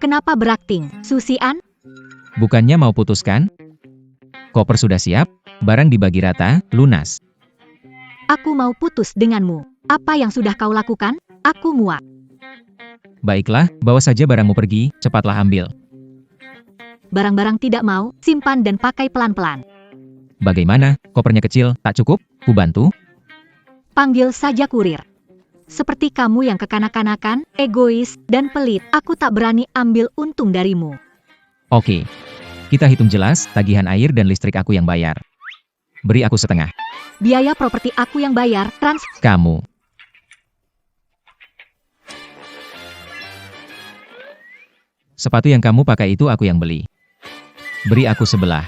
Kenapa berakting, Susian? Bukannya mau putuskan? Koper sudah siap, barang dibagi rata, lunas. Aku mau putus denganmu. Apa yang sudah kau lakukan? Aku muak. Baiklah, bawa saja barangmu pergi, cepatlah ambil. Barang-barang tidak mau, simpan dan pakai pelan-pelan. Bagaimana, kopernya kecil, tak cukup? Ku bantu? Panggil saja kurir. Seperti kamu yang kekanak-kanakan, egois, dan pelit, aku tak berani ambil untung darimu. Oke. Kita hitung jelas, tagihan air dan listrik aku yang bayar. Beri aku setengah. Biaya properti aku yang bayar, Kamu. Sepatu yang kamu pakai itu aku yang beli. Beri aku sebelah.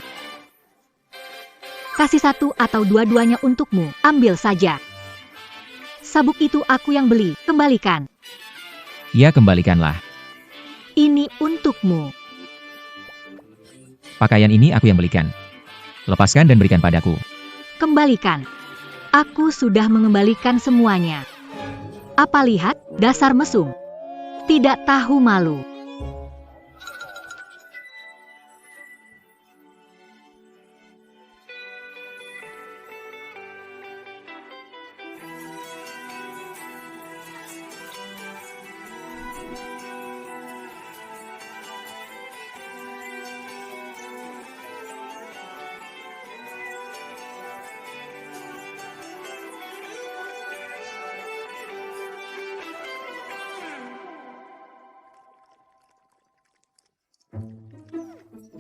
Kasih satu atau dua-duanya untukmu, ambil saja. Sabuk itu aku yang beli, kembalikan. Ya, kembalikanlah. Ini untukmu. Pakaian ini aku yang belikan. Lepaskan dan berikan padaku. Kembalikan. Aku sudah mengembalikan semuanya. Apa lihat, dasar mesum. Tidak tahu malu.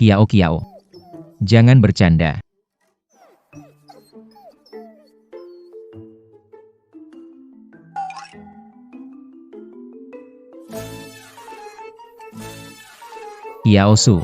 Kiao Kiao. Jangan bercanda. Kiao Su.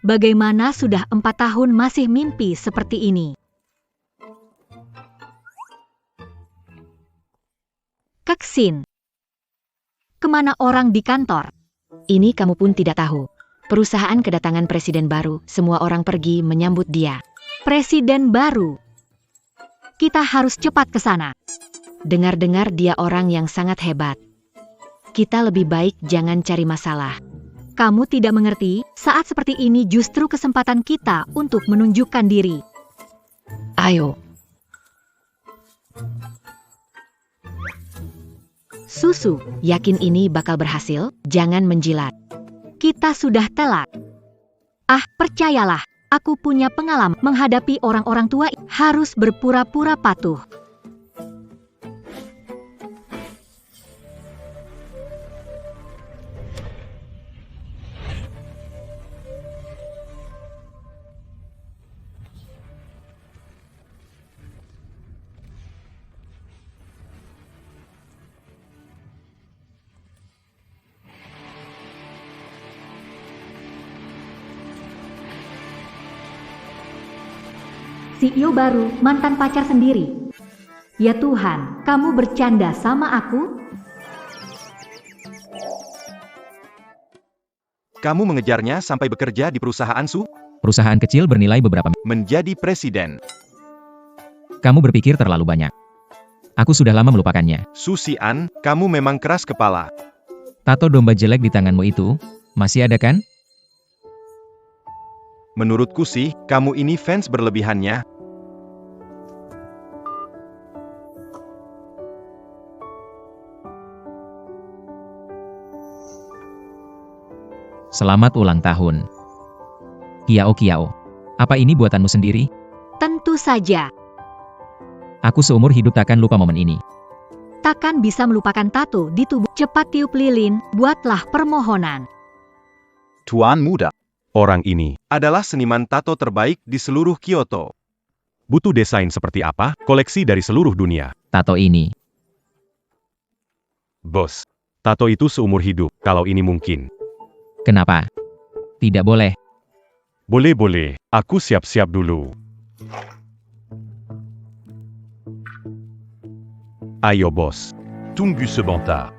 Bagaimana sudah 4 tahun masih mimpi seperti ini? Keksin. Kemana orang di kantor? Ini kamu pun tidak tahu. Perusahaan kedatangan presiden baru, semua orang pergi menyambut dia. Presiden baru. Kita harus cepat ke sana. Dengar-dengar dia orang yang sangat hebat. Kita lebih baik jangan cari masalah. Kamu tidak mengerti, saat seperti ini justru kesempatan kita untuk menunjukkan diri. Ayo. Susu, Yakin ini bakal berhasil? Jangan menjilat. kita sudah telat. Ah, percayalah, aku punya pengalaman menghadapi orang-orang tua, harus berpura-pura patuh. CEO baru, mantan pacar sendiri. Ya Tuhan, kamu bercanda sama aku? Kamu mengejarnya sampai bekerja di perusahaan Su? Perusahaan kecil bernilai beberapa Menjadi presiden. Kamu berpikir terlalu banyak. Aku sudah lama melupakannya. Susian, kamu memang keras kepala. Tato domba jelek di tanganmu itu, masih ada kan? Menurutku sih, kamu ini fans berlebihannya. Selamat ulang tahun. Kiao Kiao. Apa ini buatanmu sendiri? Tentu saja. Aku seumur hidup takkan lupa momen ini. Takkan bisa melupakan tato di tubuh. Cepat tiup lilin, buatlah permohonan. Tuan muda. Orang ini adalah seniman tato terbaik di seluruh Kyoto. Butuh desain seperti apa? Koleksi dari seluruh dunia. Tato ini. Bos, tato itu seumur hidup, kalau ini mungkin. Kenapa? Tidak boleh. Boleh-boleh, aku siap-siap dulu. Ayo bos. Tunggu sebentar.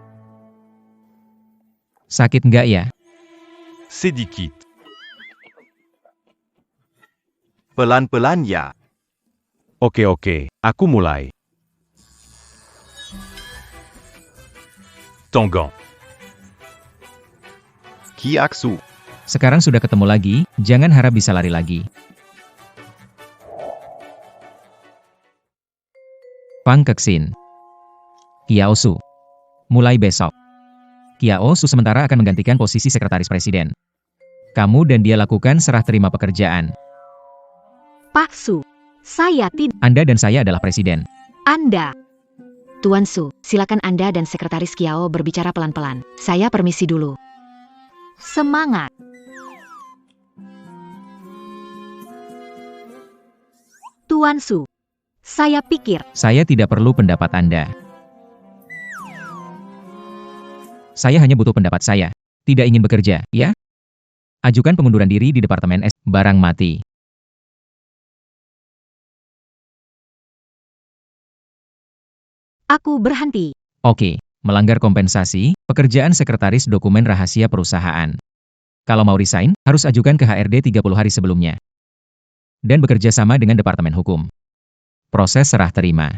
Sakit nggak ya? Sedikit. Pelan-pelan ya. Oke, aku mulai. Tonggon. Kiaksu. Sekarang sudah ketemu lagi, jangan harap bisa lari lagi. Pang Keksin. Kiaosu. Mulai besok. Kiaosu sementara akan menggantikan posisi sekretaris presiden. Kamu dan dia lakukan serah terima pekerjaan. Pak Su, saya tidak. Anda dan saya adalah presiden. Anda. Tuan Su, silakan Anda dan Sekretaris Kiao berbicara pelan-pelan. Saya permisi dulu. Semangat. Tuan Su, saya pikir Saya tidak perlu pendapat Anda. Saya hanya butuh pendapat saya. Tidak ingin bekerja, ya? Ajukan pengunduran diri di Departemen S. Barang mati. aku berhenti. Oke, melanggar kompensasi, pekerjaan sekretaris dokumen rahasia perusahaan. Kalau mau resign, harus ajukan ke HRD 30 hari sebelumnya. Dan bekerja sama dengan Departemen Hukum. Proses serah terima.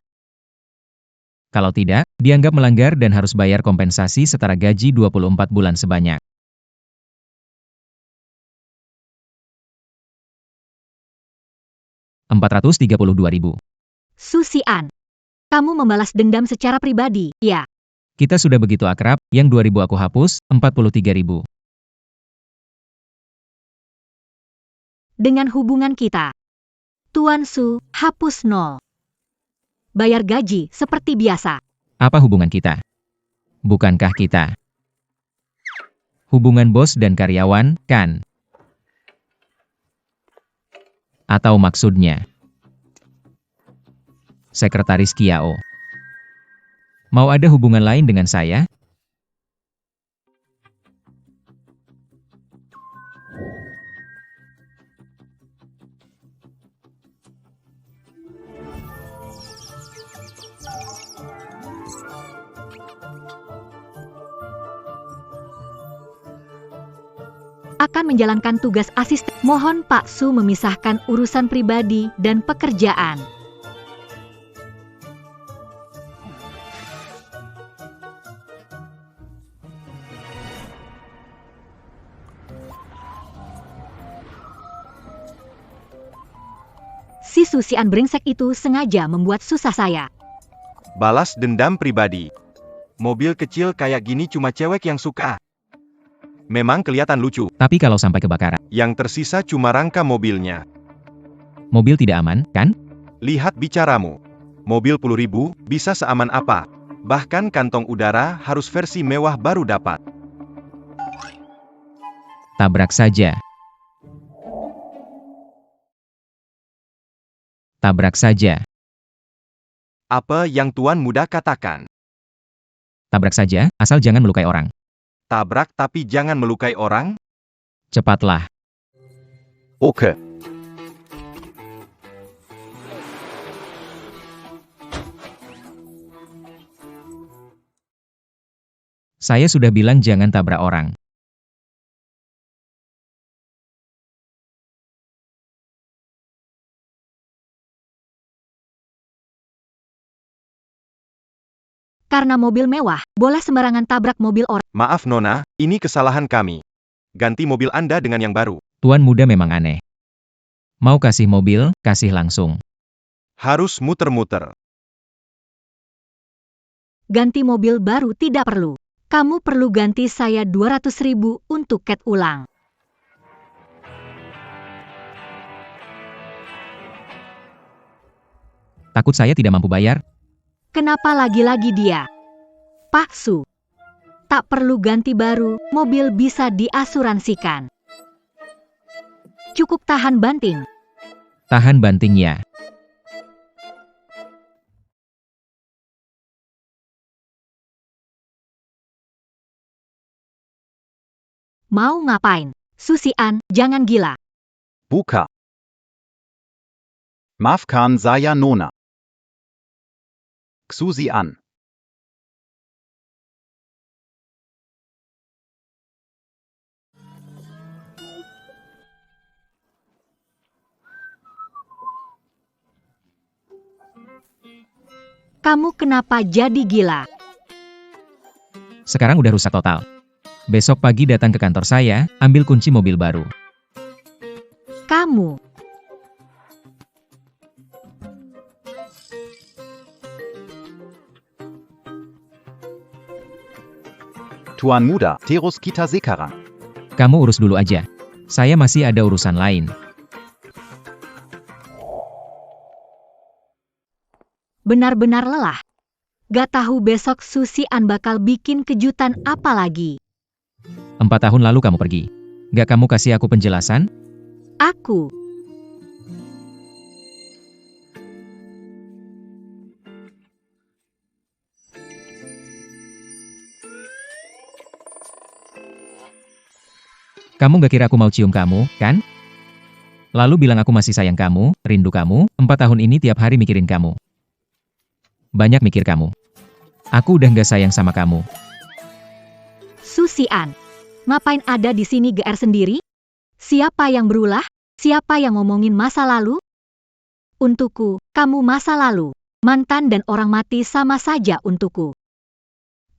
Kalau tidak, dianggap melanggar dan harus bayar kompensasi setara gaji 24 bulan sebanyak. Rp432.000. Susian, kamu membalas dendam secara pribadi, ya? Kita sudah begitu akrab, yang 2.000 aku hapus, 43.000. Dengan hubungan kita. Tuan Su, hapus 0. Bayar gaji seperti biasa. Apa hubungan kita? Bukankah kita? Hubungan bos dan karyawan, kan? Atau maksudnya? Sekretaris Kiao. Mau ada hubungan lain dengan saya? Akan menjalankan tugas asisten. Mohon Pak Su memisahkan urusan pribadi dan pekerjaan. Si Susian brengsek itu sengaja membuat susah saya. Balas dendam pribadi. Mobil kecil kayak gini cuma cewek yang suka. Memang kelihatan lucu. Tapi kalau sampai kebakaran, Yang tersisa cuma rangka mobilnya. mobil tidak aman, kan? Lihat bicaramu. Mobil 10.000 bisa seaman apa? Bahkan kantong udara harus versi mewah baru dapat. Tabrak saja. Tabrak saja. Apa yang Tuan Muda katakan? Tabrak saja, asal jangan melukai orang. Tabrak tapi jangan melukai orang? Cepatlah. Oke. Saya sudah bilang jangan tabrak orang. Karena mobil mewah, boleh sembarangan tabrak mobil orang. Maaf Nona, ini kesalahan kami. Ganti mobil Anda dengan yang baru. Tuan muda memang aneh. Mau kasih mobil, kasih langsung. Harus muter-muter. Ganti mobil baru tidak perlu. Kamu perlu ganti saya 200.000 untuk cat ulang. Takut saya tidak mampu bayar? Kenapa lagi-lagi dia? Pak Su. Tak perlu ganti baru, mobil bisa diasuransikan. Cukup tahan banting. Tahan banting ya. Mau ngapain? Susian, jangan gila. Buka. Maafkan saya Nona. Susian. Kamu kenapa jadi gila? Sekarang udah rusak total. Besok pagi datang ke kantor saya, ambil kunci mobil baru. Kamu. Tuan Muda, terus kita sekarang. Kamu urus dulu aja. Saya masih ada urusan lain. Benar-benar lelah. Gak tahu besok Susi An bakal bikin kejutan apa lagi. 4 tahun lalu kamu pergi. Gak kamu kasih aku penjelasan? Aku. Kamu gak kira aku mau cium kamu, kan? Lalu bilang aku masih sayang kamu, rindu kamu, 4 tahun ini tiap hari mikirin kamu. Banyak mikir kamu. Aku udah gak sayang sama kamu. Susi An. Ngapain ada di sini GR sendiri? Siapa yang berulah? Siapa yang ngomongin masa lalu? Untukku, kamu masa lalu. Mantan dan orang mati sama saja untukku.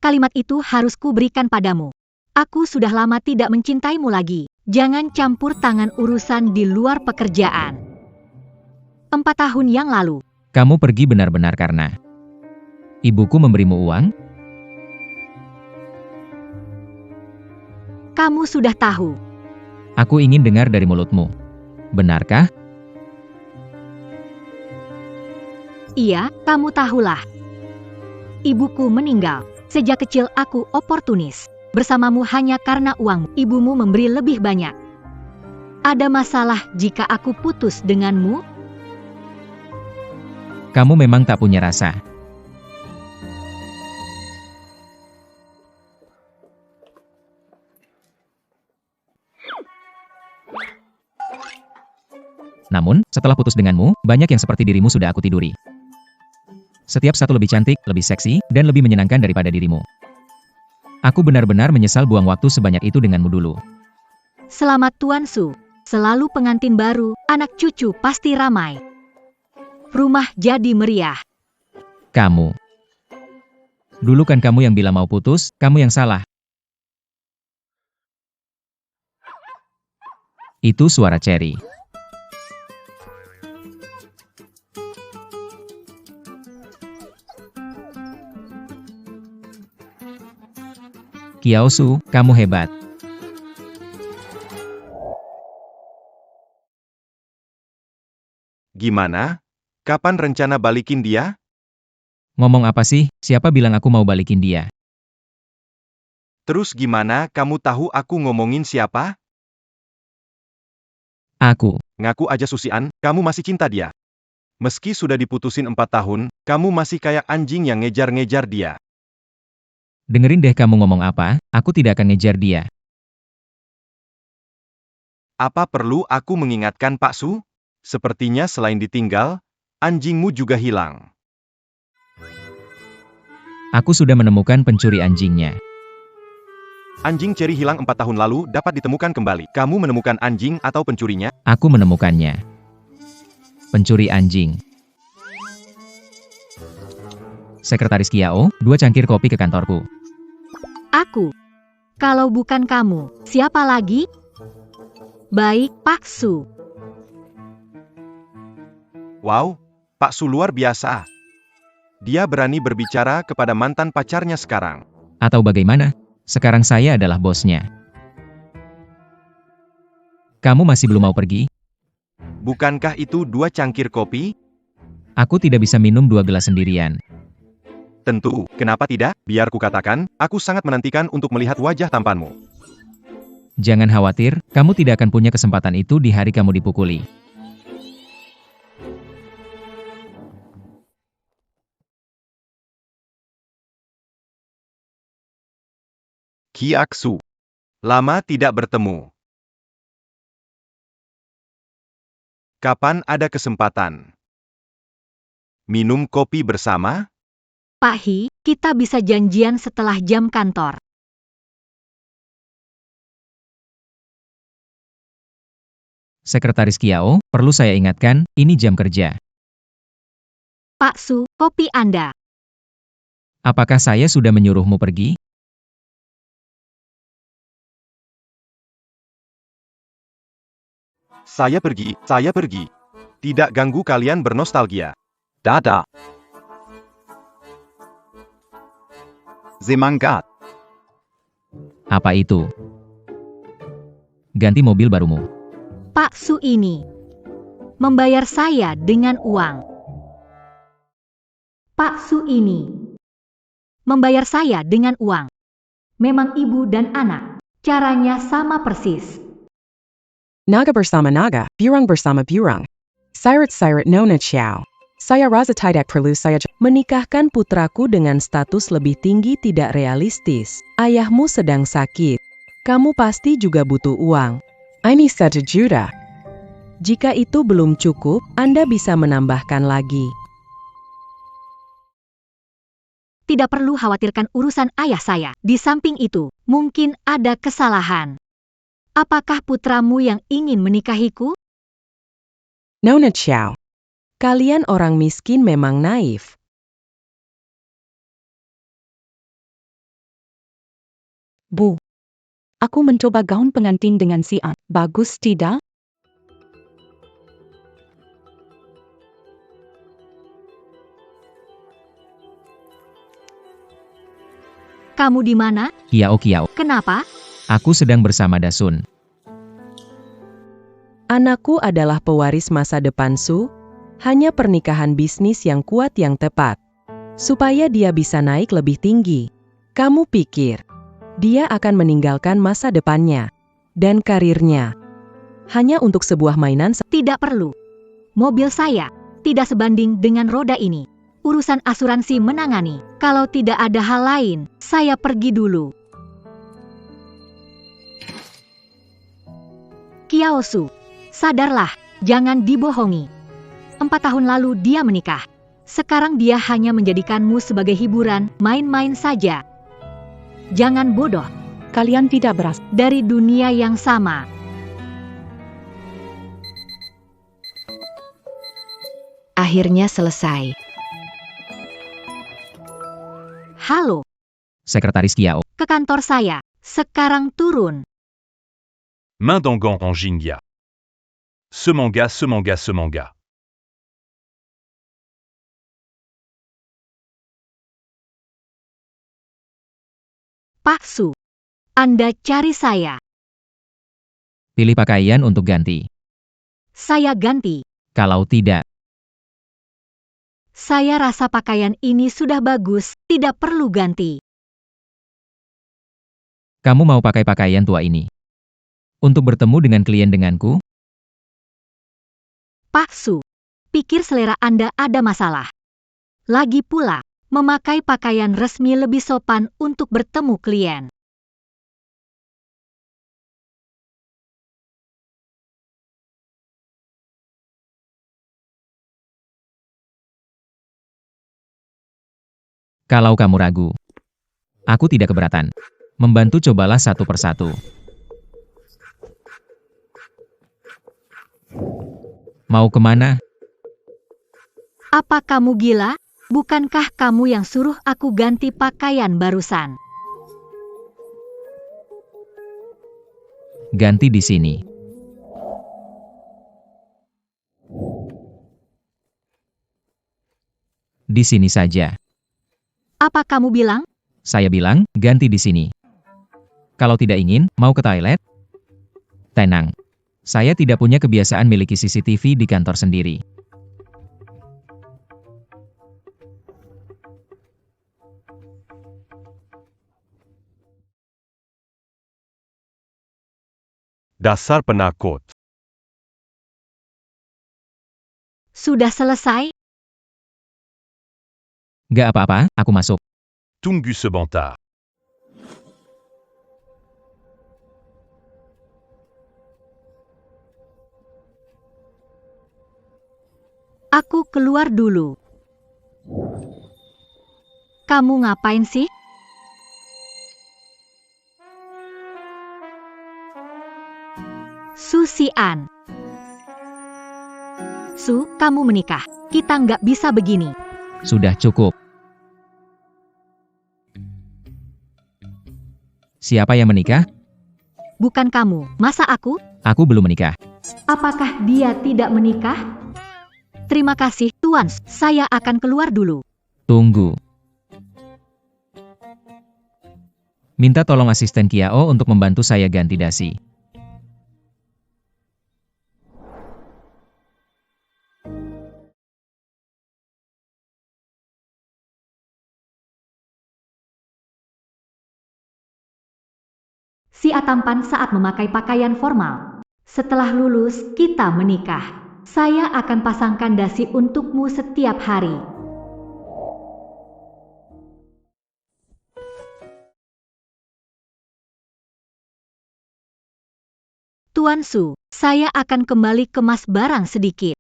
Kalimat itu harus kuberikan padamu. Aku sudah lama tidak mencintaimu lagi. Jangan campur tangan urusan di luar pekerjaan. 4 tahun yang lalu. Kamu pergi benar-benar karena ibuku memberimu uang? Kamu sudah tahu. Aku ingin dengar dari mulutmu. Benarkah? Iya, kamu tahulah. Ibuku meninggal. Sejak kecil aku oportunis. Bersamamu hanya karena uangmu. Ibumu memberi lebih banyak. Ada masalah jika aku putus denganmu? Kamu memang tak punya rasa. Namun, setelah putus denganmu, banyak yang seperti dirimu sudah aku tiduri. Setiap satu lebih cantik, lebih seksi, dan lebih menyenangkan daripada dirimu. Aku benar-benar menyesal buang waktu sebanyak itu denganmu dulu. Selamat Tuan Su. Selalu pengantin baru, anak cucu pasti ramai. Rumah jadi meriah. Kamu. Dulu kan kamu yang bilang mau putus, kamu yang salah. Itu suara Cherry. Kiaosu, kamu hebat. Gimana? Kapan rencana balikin dia? Ngomong apa sih? Siapa bilang aku mau balikin dia? Terus gimana kamu tahu aku ngomongin siapa? Aku. Ngaku aja Susian, kamu masih cinta dia. Meski sudah diputusin 4 tahun, kamu masih kayak anjing yang ngejar-ngejar dia. Dengerin deh kamu ngomong apa, aku tidak akan ngejar dia. Apa perlu aku mengingatkan Pak Su? Sepertinya selain ditinggal, anjingmu juga hilang. Aku sudah menemukan pencuri anjingnya. Anjing Cherry hilang 4 tahun lalu dapat ditemukan kembali. Kamu menemukan anjing atau pencurinya? Aku menemukannya. Pencuri anjing. Sekretaris Kiao, 2 cangkir kopi ke kantorku. Aku. Kalau bukan kamu, siapa lagi? Baik, Pak Su. Wow, Pak Su luar biasa. Dia berani berbicara kepada mantan pacarnya sekarang. Atau bagaimana? Sekarang saya adalah bosnya. Kamu masih belum mau pergi? Bukankah itu 2 cangkir kopi? Aku tidak bisa minum 2 gelas sendirian. Tentu, kenapa tidak? Biar kukatakan, aku sangat menantikan untuk melihat wajah tampanmu. Jangan khawatir, kamu tidak akan punya kesempatan itu di hari kamu dipukuli. Kiaksu. Lama tidak bertemu. Kapan ada kesempatan? Minum kopi bersama? Pak Hi, kita bisa janjian setelah jam kantor. Sekretaris Kiao, perlu saya ingatkan, ini jam kerja. Pak Su, kopi Anda. Apakah saya sudah menyuruhmu pergi? Saya pergi. Tidak ganggu kalian bernostalgia. Dadah. Semangat. Apa itu? Ganti mobil barumu. Pak Su ini membayar saya dengan uang. Pak Su ini membayar saya dengan uang. Memang ibu dan anak, caranya sama persis. Naga bersama naga, burung bersama burung. Sirat nona ciao. Saya rasa tidak perlu saya Menikahkan putraku dengan status lebih tinggi tidak realistis. Ayahmu sedang sakit. Kamu pasti juga butuh uang. Ini 1 juta. Jika itu belum cukup, Anda bisa menambahkan lagi. Tidak perlu khawatirkan urusan ayah saya. Di samping itu, mungkin ada kesalahan. Apakah putramu yang ingin menikahiku? Nona ciao. Kalian orang miskin memang naif. Bu, aku mencoba gaun pengantin dengan si A. Bagus tidak? Kamu di mana? Kiao. Kenapa? Aku sedang bersama Dasun. Anakku adalah pewaris masa depan Su. Hanya pernikahan bisnis yang kuat yang tepat. Supaya dia bisa naik lebih tinggi. Kamu pikir, dia akan meninggalkan masa depannya dan karirnya hanya untuk sebuah mainan? Tidak perlu. Mobil saya tidak sebanding dengan roda ini. Urusan asuransi menangani. Kalau tidak ada hal lain, saya pergi dulu. Kiao Su, sadarlah, jangan dibohongi. 4 tahun lalu dia menikah. Sekarang dia hanya menjadikanmu sebagai hiburan, main-main saja. Jangan bodoh. Kalian tidak berasal Dari dunia yang sama. Akhirnya selesai. Halo, Sekretaris Kiao. ke kantor saya. Sekarang turun. Main dans gant en Jingya. Ce manga. Pak Su, Anda cari saya. Pilih pakaian untuk ganti. Saya ganti. Kalau tidak, Saya rasa pakaian ini sudah bagus, tidak perlu ganti. kamu mau pakai pakaian tua ini untuk bertemu dengan klien denganku? Pak Su, pikir selera Anda ada masalah. Lagi pula, memakai pakaian resmi lebih sopan untuk bertemu klien. Kalau kamu ragu, aku tidak keberatan. Membantu cobalah satu persatu. Mau kemana? Apa kamu gila? Bukankah kamu yang suruh aku ganti pakaian barusan? Ganti di sini. Di sini saja. Apa kamu bilang? Saya bilang, ganti di sini. Kalau tidak ingin, mau ke toilet? Tenang. Saya tidak punya kebiasaan miliki CCTV di kantor sendiri. Dasar penakut. Sudah selesai? Gak apa-apa, aku masuk. Tunggu sebentar. Aku keluar dulu. Kamu ngapain sih? Susian. Su, kamu menikah. Kita nggak bisa begini. Sudah cukup. Siapa yang menikah? Bukan kamu, masa aku? Aku belum menikah. Apakah dia tidak menikah? Terima kasih, Tuan. Saya akan keluar dulu. Tunggu. Minta tolong asisten Kiao untuk membantu saya ganti dasi. Si A tampan saat memakai pakaian formal. Setelah lulus, kita menikah. Saya akan pasangkan dasi untukmu setiap hari. Tuan Su, saya akan kembali kemas barang sedikit.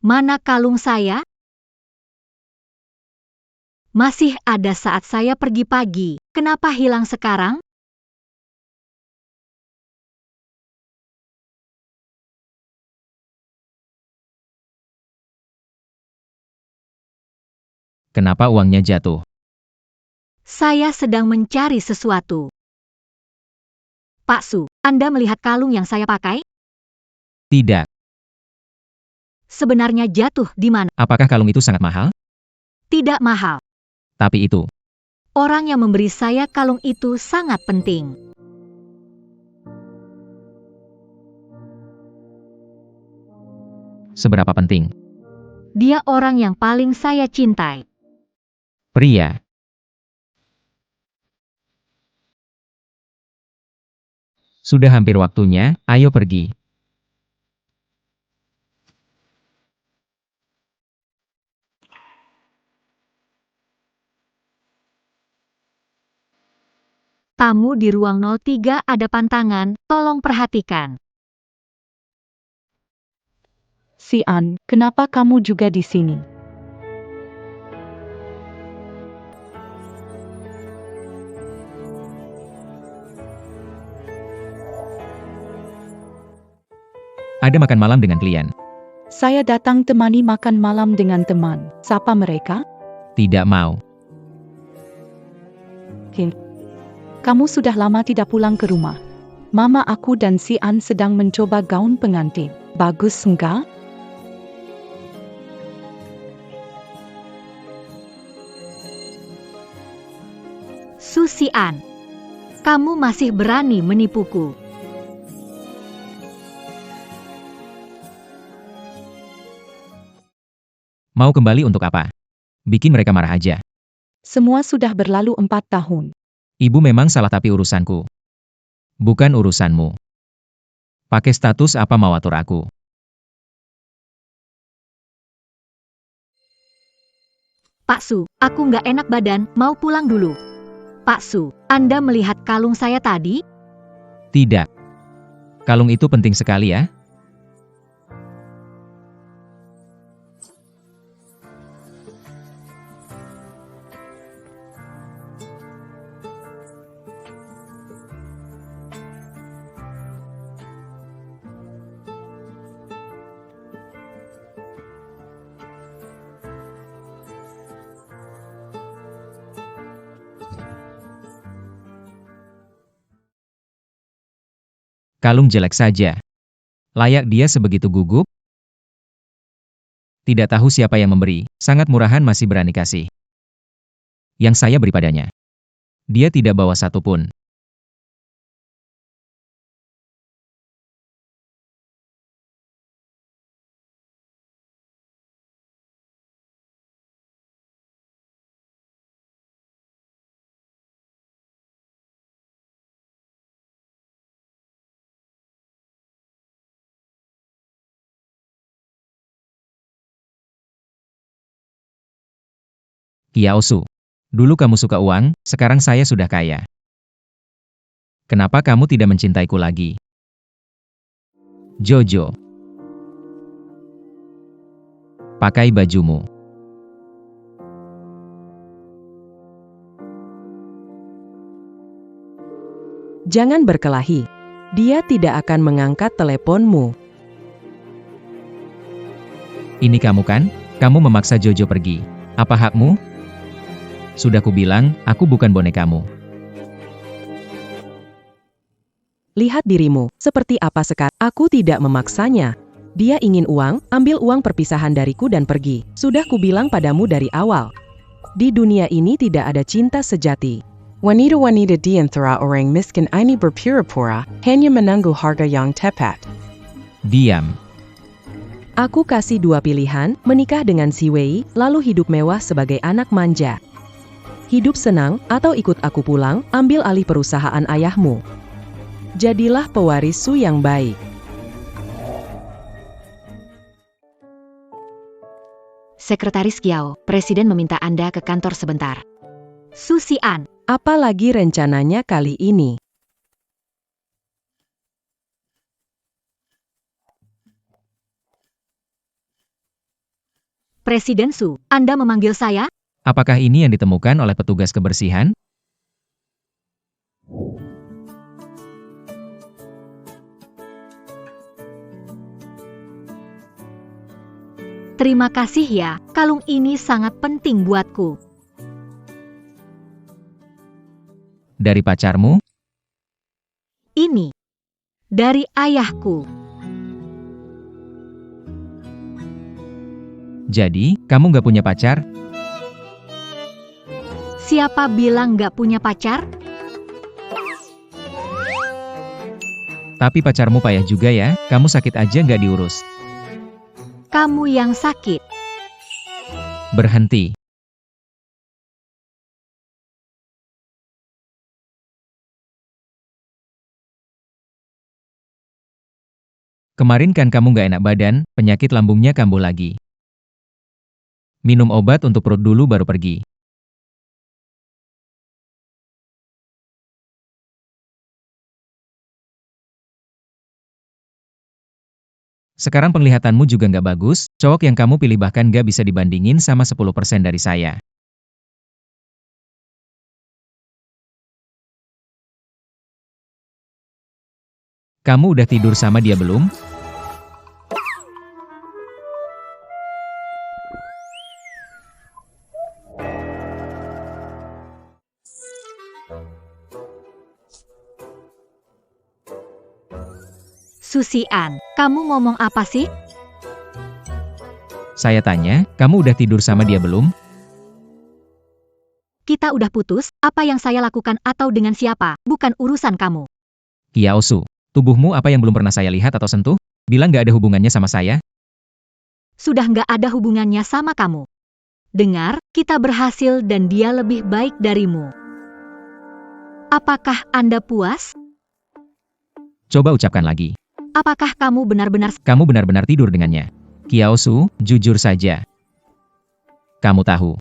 Mana kalung saya? Masih ada saat saya pergi pagi. Kenapa hilang sekarang? Kenapa uangnya jatuh? Saya sedang mencari sesuatu. Pak Su, Anda melihat kalung yang saya pakai? Tidak. Sebenarnya jatuh di mana? Apakah kalung itu sangat mahal? Tidak mahal. Tapi itu. Orang yang memberi saya kalung itu sangat penting. Seberapa penting? Dia orang yang paling saya cintai. Pria. Sudah hampir waktunya, ayo pergi. Tamu di ruang 03 ada pantangan, tolong perhatikan. Xian, kenapa kamu juga di sini? Ada makan malam dengan klien. Saya datang temani makan malam dengan teman. Siapa mereka? Tidak mau. Kamu sudah lama tidak pulang ke rumah. Mama aku dan Xian sedang mencoba gaun pengantin. Bagus enggak? Susian, kamu masih berani menipuku. Mau kembali untuk apa? Bikin mereka marah aja. Semua sudah berlalu 4 tahun. Ibu memang salah tapi urusanku. Bukan urusanmu. Pakai status apa mau atur aku? Pak Su, aku nggak enak badan, mau pulang dulu. Pak Su, Anda melihat kalung saya tadi? Tidak. Kalung itu penting sekali ya. Kalung jelek saja. Layak dia sebegitu gugup? Tidak tahu siapa yang memberi, sangat murahan masih berani kasih. Yang saya beri padanya. Dia tidak bawa satu pun. Kiaosu. Dulu kamu suka uang, sekarang saya sudah kaya. Kenapa kamu tidak mencintaiku lagi? Jojo. Pakai bajumu. Jangan berkelahi. Dia tidak akan mengangkat teleponmu. Ini kamu kan? Kamu memaksa Jojo pergi. Apa hakmu? Sudah kubilang, aku bukan bonekamu. Lihat dirimu, seperti apa sekarang. Aku tidak memaksanya. Dia ingin uang, ambil uang perpisahan dariku dan pergi. Sudah kubilang padamu dari awal. Di dunia ini tidak ada cinta sejati. Wanita-wanita di antara orang miskin ini berpura-pura, hanya menunggu harga yang tepat. Diam. Aku kasih dua pilihan, menikah dengan si Wei, lalu hidup mewah sebagai anak manja. Hidup senang, atau ikut aku pulang, ambil alih perusahaan ayahmu. Jadilah pewaris Su yang baik. Sekretaris Kiao, Presiden meminta Anda ke kantor sebentar. Su Xian, Apa lagi rencananya kali ini? Presiden Su, Anda memanggil saya? Apakah ini yang ditemukan oleh petugas kebersihan? Terima kasih ya, kalung ini sangat penting buatku. Dari pacarmu? Ini dari ayahku. Jadi, kamu nggak punya pacar? Siapa bilang nggak punya pacar? Tapi pacarmu payah juga ya, kamu sakit aja nggak diurus. Kamu yang sakit. Berhenti. Kemarin kan kamu nggak enak badan, penyakit lambungnya kambuh lagi. Minum obat untuk perut dulu baru pergi. Sekarang penglihatanmu juga nggak bagus, cowok yang kamu pilih bahkan nggak bisa dibandingin sama 10% dari saya. Kamu udah tidur sama dia belum? Su Xian, kamu ngomong apa sih? Saya tanya, kamu udah tidur sama dia belum? Kita udah putus, apa yang saya lakukan atau dengan siapa, bukan urusan kamu. Kiaosu, tubuhmu apa yang belum pernah saya lihat atau sentuh? Bilang nggak ada hubungannya sama saya? Sudah nggak ada hubungannya sama kamu. Dengar, kita berhasil dan dia lebih baik darimu. Apakah Anda puas? Coba ucapkan lagi. Apakah kamu benar-benar Kamu benar-benar tidur dengannya. Kiaosu, jujur saja. Kamu tahu.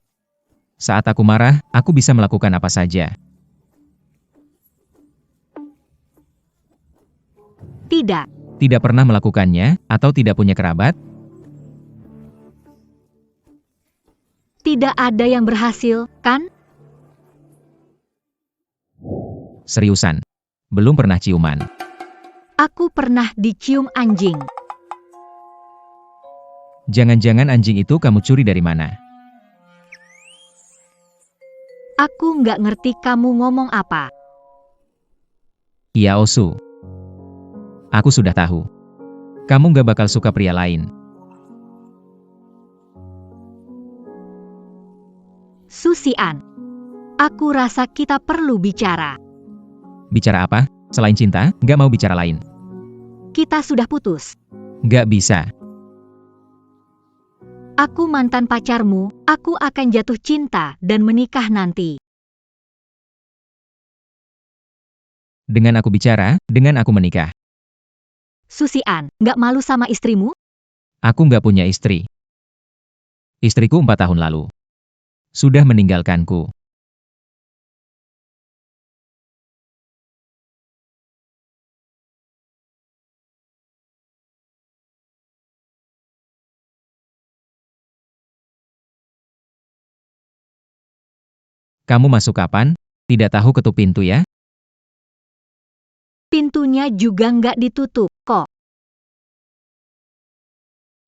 Saat aku marah, aku bisa melakukan apa saja. tidak? Tidak pernah melakukannya, atau tidak punya kerabat? Tidak ada yang berhasil, kan? Seriusan. Belum pernah ciuman. Aku pernah dicium anjing. Jangan-jangan anjing itu kamu curi dari mana? Aku nggak ngerti kamu ngomong apa. Kiaosu. Aku sudah tahu. Kamu gak bakal suka pria lain. Su Xian, aku rasa kita perlu bicara. Bicara apa? Selain cinta, gak mau bicara lain. Kita sudah putus. Gak bisa. Aku mantan pacarmu, aku akan jatuh cinta dan menikah nanti. Dengan aku bicara, dengan aku menikah. Su Xian, nggak malu sama istrimu? Aku gak punya istri. Istriku 4 tahun lalu. Sudah meninggalkanku. Kamu masuk kapan? Tidak tahu ketuk pintu ya? Pintunya juga nggak ditutup kok.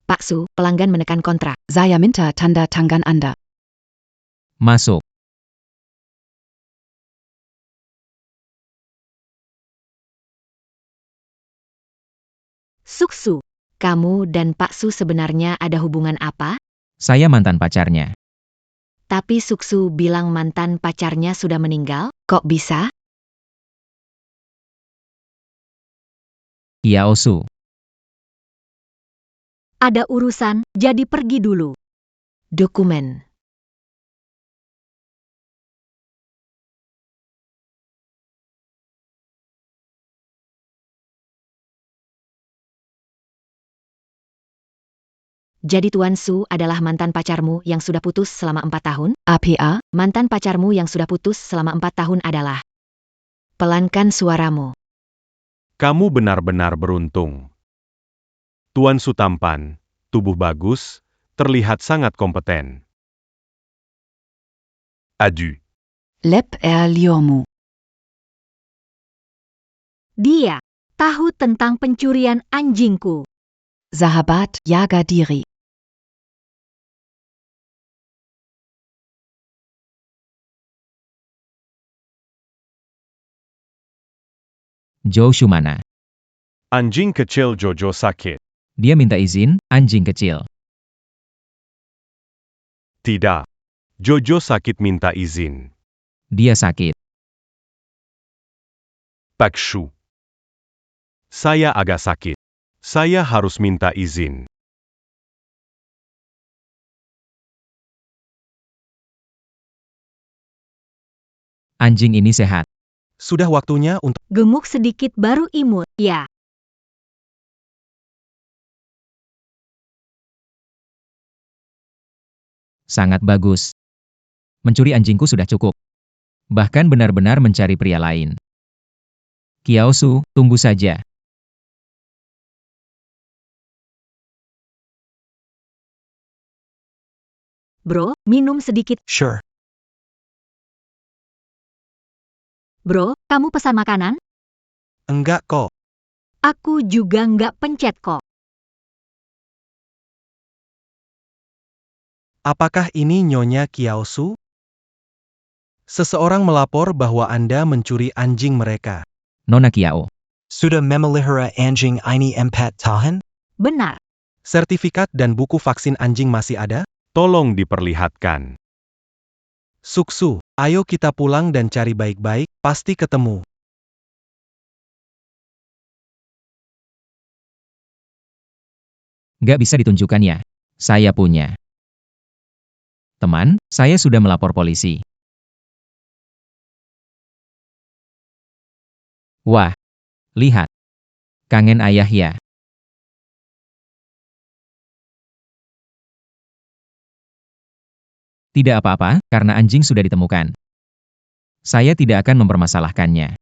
Pak Su, pelanggan menekan kontrak. Saya minta tanda tangan Anda. Masuk. Suksu, Kamu dan Pak Su sebenarnya ada hubungan apa? Saya mantan pacarnya. Tapi Suksu bilang mantan pacarnya sudah meninggal. Kok bisa? Kiaosu. ada urusan, jadi pergi dulu. Dokumen. Jadi Tuan Su adalah mantan pacarmu yang sudah putus selama 4 tahun? APA, Mantan pacarmu yang sudah putus selama 4 tahun adalah. Pelankan suaramu. Kamu benar-benar beruntung. Tuan Su tampan, tubuh bagus, terlihat sangat kompeten. Adieu. Lep Liomu. Dia tahu tentang pencurian anjingku. Sahabat, jaga diri. Joe mana? Anjing kecil Jojo sakit. Dia minta izin, anjing kecil. Tidak. Jojo sakit minta izin. Dia sakit. Pak Shu. Saya agak sakit. Saya harus minta izin. Anjing ini sehat. Sudah waktunya untuk Gemuk sedikit baru imut, ya. Sangat bagus. Mencuri anjingku sudah cukup. Bahkan benar-benar mencari pria lain. Kiaosu, tunggu saja. Bro, minum sedikit. Sure. Bro, kamu pesan makanan? Enggak kok. Aku juga nggak pencet kok. Apakah ini Nyonya Kiaosu? Seseorang melapor bahwa Anda mencuri anjing mereka. Nona Kiao. Sudah memelihara anjing ini 4 tahun? Benar. Sertifikat dan buku vaksin anjing masih ada? tolong diperlihatkan. Suksu, ayo kita pulang dan cari baik-baik, pasti ketemu. Gak bisa ditunjukkan ya. Saya punya. Teman, saya sudah melapor polisi. Wah. Lihat. Kangen ayah ya. Tidak apa-apa, karena anjing sudah ditemukan. Saya tidak akan mempermasalahkannya.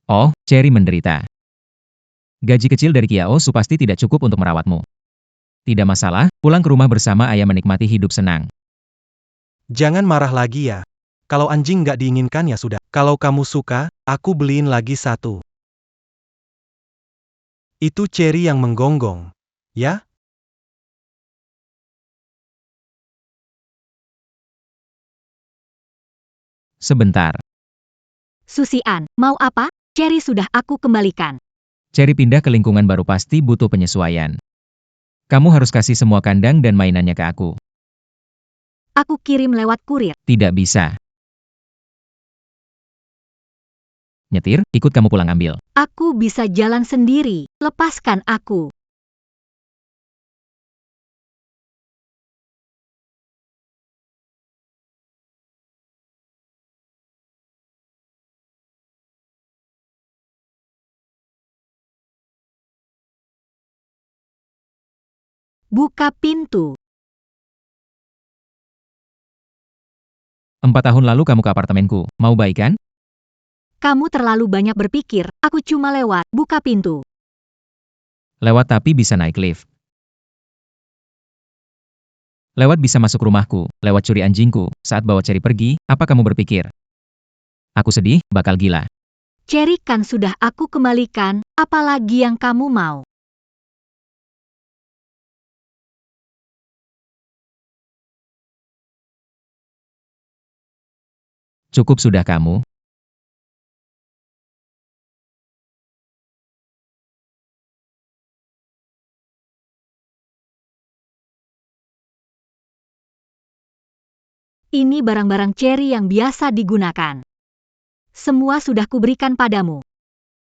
Oh, Cherry menderita. Gaji kecil dari Kiaosu pasti tidak cukup untuk merawatmu. Tidak masalah, pulang ke rumah bersama ayah menikmati hidup senang. Jangan marah lagi ya. Kalau anjing nggak diinginkan ya sudah. Kalau kamu suka, aku beliin lagi satu. Itu Cherry yang menggonggong. Ya? Sebentar. Susian, mau apa? Cherry sudah aku kembalikan. Cherry pindah ke lingkungan baru pasti butuh penyesuaian. Kamu harus kasih semua kandang dan mainannya ke aku. Aku kirim lewat kurir. Tidak bisa. Nyetir, ikut kamu pulang ambil. Aku bisa jalan sendiri. Lepaskan aku. Buka pintu. 4 tahun lalu kamu ke apartemenku, mau baikan? Kamu terlalu banyak berpikir. Aku cuma lewat. Buka pintu. Lewat tapi bisa naik lift. Lewat bisa masuk rumahku, lewat curi anjingku, saat bawa Cherry pergi, apa kamu berpikir? Aku sedih, bakal gila. Cherry kan sudah aku kembalikan, apalagi yang kamu mau? Cukup sudah kamu. Ini barang-barang Cherry yang biasa digunakan. Semua sudah kuberikan padamu.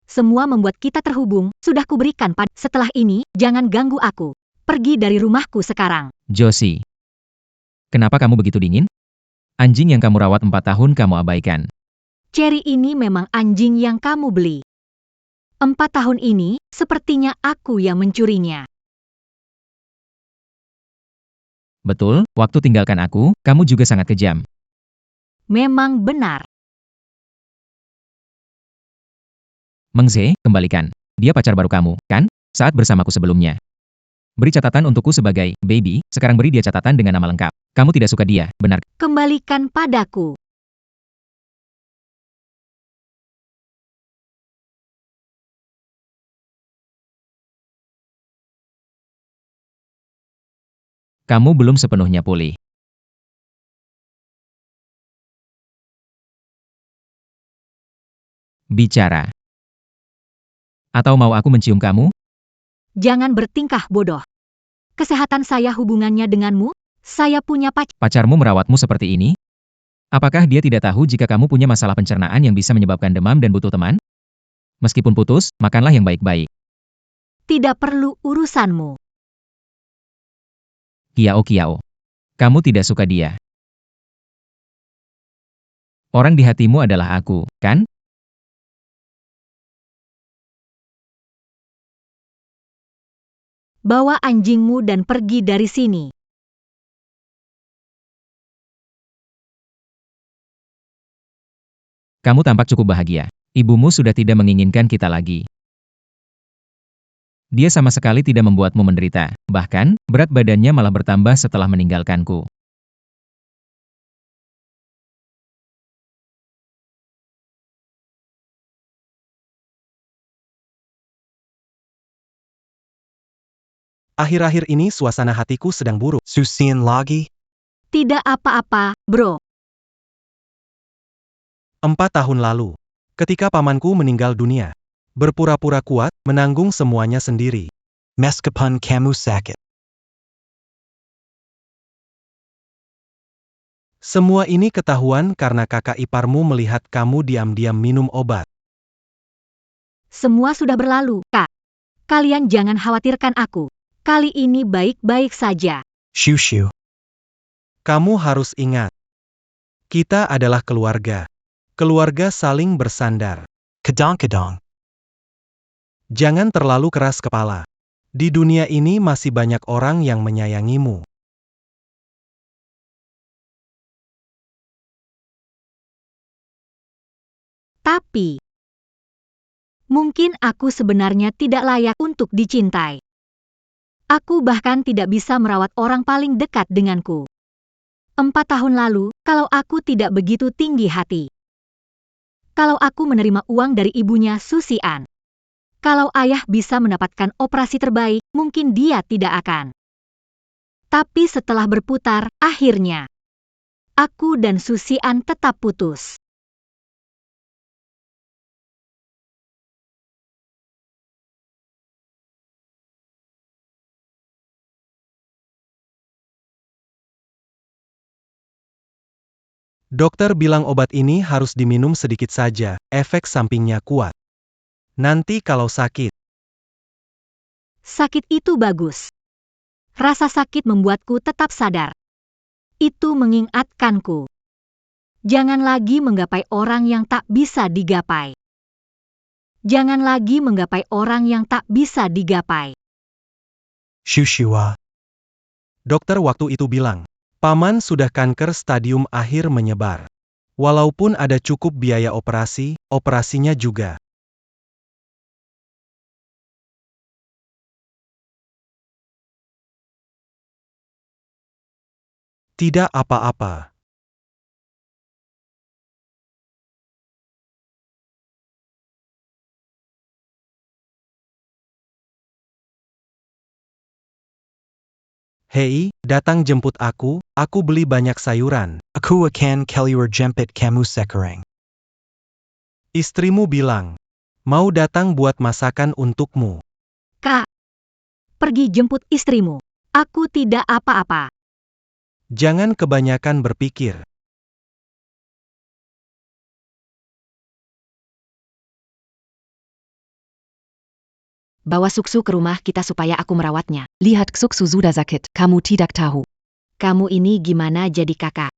Semua membuat kita terhubung, sudah kuberikan padamu. Setelah ini, jangan ganggu aku. Pergi dari rumahku sekarang. Josie. Kenapa kamu begitu dingin? Anjing yang kamu rawat 4 tahun kamu abaikan. Cherry ini memang anjing yang kamu beli. 4 tahun ini, sepertinya aku yang mencurinya. Betul, waktu tinggalkan aku, kamu juga sangat kejam. Memang benar. Mengze, kembalikan. Dia pacar baru kamu, kan? Saat bersamaku sebelumnya. Beri catatan untukku sebagai baby, sekarang beri dia catatan dengan nama lengkap. Kamu tidak suka dia, benar? Kembalikan padaku. Kamu belum sepenuhnya pulih. Bicara. Atau mau aku mencium kamu? Jangan bertingkah bodoh. Kesehatan saya hubungannya denganmu? Saya punya pacar. Pacarmu merawatmu seperti ini? Apakah dia tidak tahu jika kamu punya masalah pencernaan yang bisa menyebabkan demam dan butuh teman? Meskipun putus, makanlah yang baik-baik. Tidak perlu urusanmu. Kiao. Kamu tidak suka dia. Orang di hatimu adalah aku, kan? Bawa anjingmu dan pergi dari sini. Kamu tampak cukup bahagia. Ibumu sudah tidak menginginkan kita lagi. Dia sama sekali tidak membuatmu menderita, bahkan, berat badannya malah bertambah setelah meninggalkanku. Akhir-akhir ini suasana hatiku sedang buruk. Susin lagi? Tidak apa-apa, bro. 4 tahun lalu. Ketika pamanku meninggal dunia. Berpura-pura kuat, menanggung semuanya sendiri. Meskipun kamu sakit. Semua ini ketahuan karena kakak iparmu melihat kamu diam-diam minum obat. Semua sudah berlalu, Kak. Kalian jangan khawatirkan aku. Kali ini baik-baik saja. Shushu. Kamu harus ingat. Kita adalah keluarga. Keluarga saling bersandar. Kedong-kedong. Jangan terlalu keras kepala. Di dunia ini masih banyak orang yang menyayangimu. Tapi, mungkin aku sebenarnya tidak layak untuk dicintai. Aku bahkan tidak bisa merawat orang paling dekat denganku. 4 tahun lalu, kalau aku tidak begitu tinggi hati. Kalau aku menerima uang dari ibunya Susian. Kalau ayah bisa mendapatkan operasi terbaik, mungkin dia tidak akan. Tapi setelah berputar, akhirnya, aku dan Susian tetap putus. Dokter bilang obat ini harus diminum sedikit saja, efek sampingnya kuat. Nanti kalau sakit. Sakit itu bagus. Rasa sakit membuatku tetap sadar. Itu mengingatkanku. Jangan lagi menggapai orang yang tak bisa digapai. Jangan lagi menggapai orang yang tak bisa digapai. Shushua. Dokter waktu itu bilang, paman sudah kanker stadium akhir menyebar. Walaupun ada cukup biaya operasi, operasinya juga. Tidak apa-apa. Hei, datang jemput aku beli banyak sayuran. Aku akan keluar jemput kamu sekarang. Istrimu bilang, mau datang buat masakan untukmu. Kak, pergi jemput istrimu. Aku tidak apa-apa. Jangan kebanyakan berpikir. Bawa Suksu ke rumah kita supaya aku merawatnya. Lihat Suksu sudah sakit, kamu tidak tahu. Kamu ini gimana jadi kakak?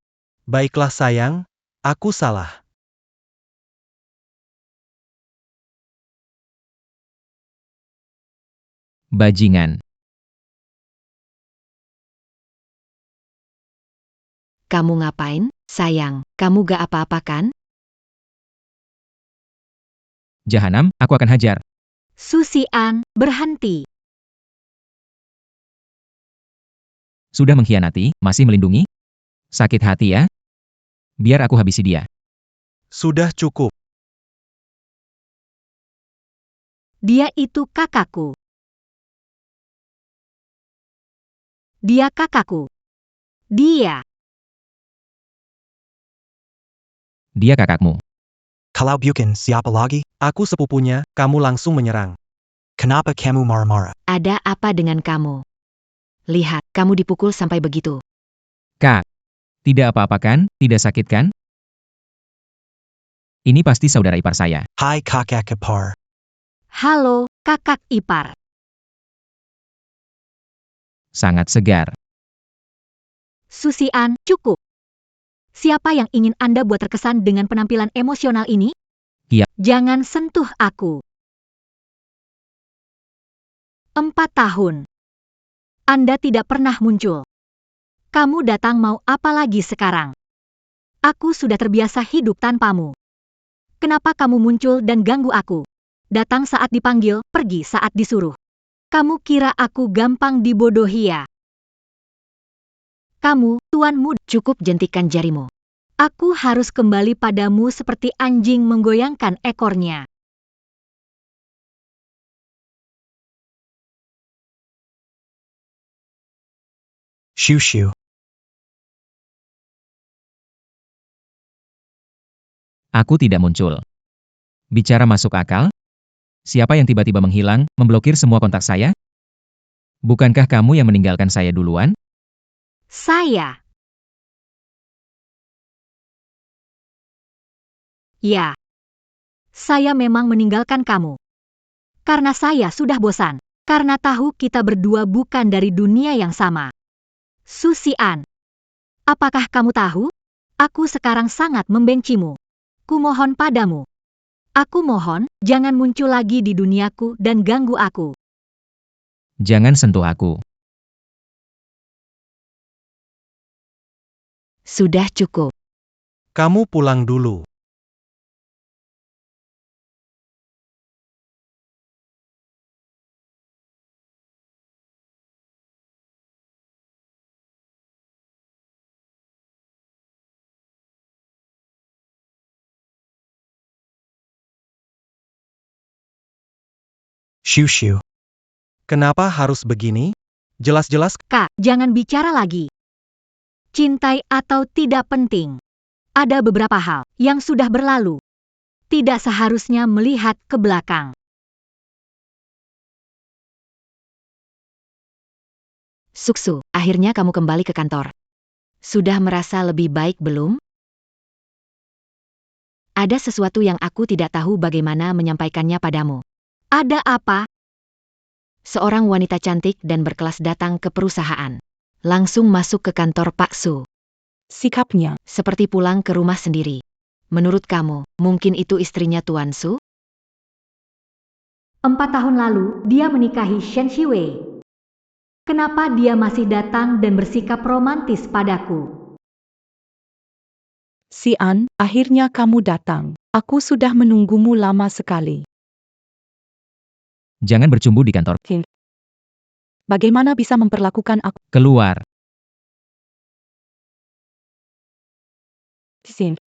Baiklah sayang, aku salah. Bajingan. Kamu ngapain? Sayang, kamu gak apa-apa kan? Jahanam, aku akan hajar. Susian, berhenti. Sudah mengkhianati, masih melindungi? Sakit hati ya? Biar aku habisi dia. Sudah cukup. Dia itu kakakku. Dia kakakku. Dia. Dia kakakmu. Kalau bukan siapa lagi? Aku sepupunya, kamu langsung menyerang. Kenapa kamu marah-marah? Ada apa dengan kamu? Lihat, kamu dipukul sampai begitu. Kak, tidak apa-apa kan? Tidak sakit kan? Ini pasti saudara ipar saya. Hai kakak ipar. Halo, kakak ipar. Sangat segar. Susian, cukup. Siapa yang ingin Anda buat terkesan dengan penampilan emosional ini? Iya. Jangan sentuh aku. 4 tahun. Anda tidak pernah muncul. Kamu datang mau apa lagi sekarang? Aku sudah terbiasa hidup tanpamu. Kenapa kamu muncul dan ganggu aku? Datang saat dipanggil, pergi saat disuruh. Kamu kira aku gampang dibodohi ya? Kamu, tuan muda, Cukup jentikan jarimu. aku harus kembali padamu seperti anjing menggoyangkan ekornya. Shoo. Aku tidak muncul. Bicara masuk akal? Siapa yang tiba-tiba menghilang, memblokir semua kontak saya? Bukankah kamu yang meninggalkan saya duluan? Saya. Ya. Saya memang meninggalkan kamu. Karena saya sudah bosan. Karena tahu kita berdua bukan dari dunia yang sama. Susian. Apakah kamu tahu? Aku sekarang sangat membencimu. Kumohon padamu. Aku mohon, jangan muncul lagi di duniaku dan ganggu aku. Jangan sentuh aku. Sudah cukup. Kamu pulang dulu. Shoo. Kenapa harus begini? Jelas-jelas Kak, jangan bicara lagi. Cintai atau tidak penting. Ada beberapa hal yang sudah berlalu. Tidak seharusnya melihat ke belakang. Suksu, akhirnya kamu kembali ke kantor. Sudah merasa lebih baik belum? Ada sesuatu yang aku tidak tahu bagaimana menyampaikannya padamu. Ada apa? Seorang wanita cantik dan berkelas datang ke perusahaan. Langsung masuk ke kantor Pak Su. Sikapnya, Seperti pulang ke rumah sendiri. Menurut kamu, mungkin itu istrinya Tuan Su? 4 tahun lalu, dia menikahi Shen Shiwei. Kenapa dia masih datang dan bersikap romantis padaku? Sian, akhirnya kamu datang. Aku sudah menunggumu lama sekali. Jangan bercumbu di kantor. Bagaimana bisa memperlakukan aku? Keluar. Sin.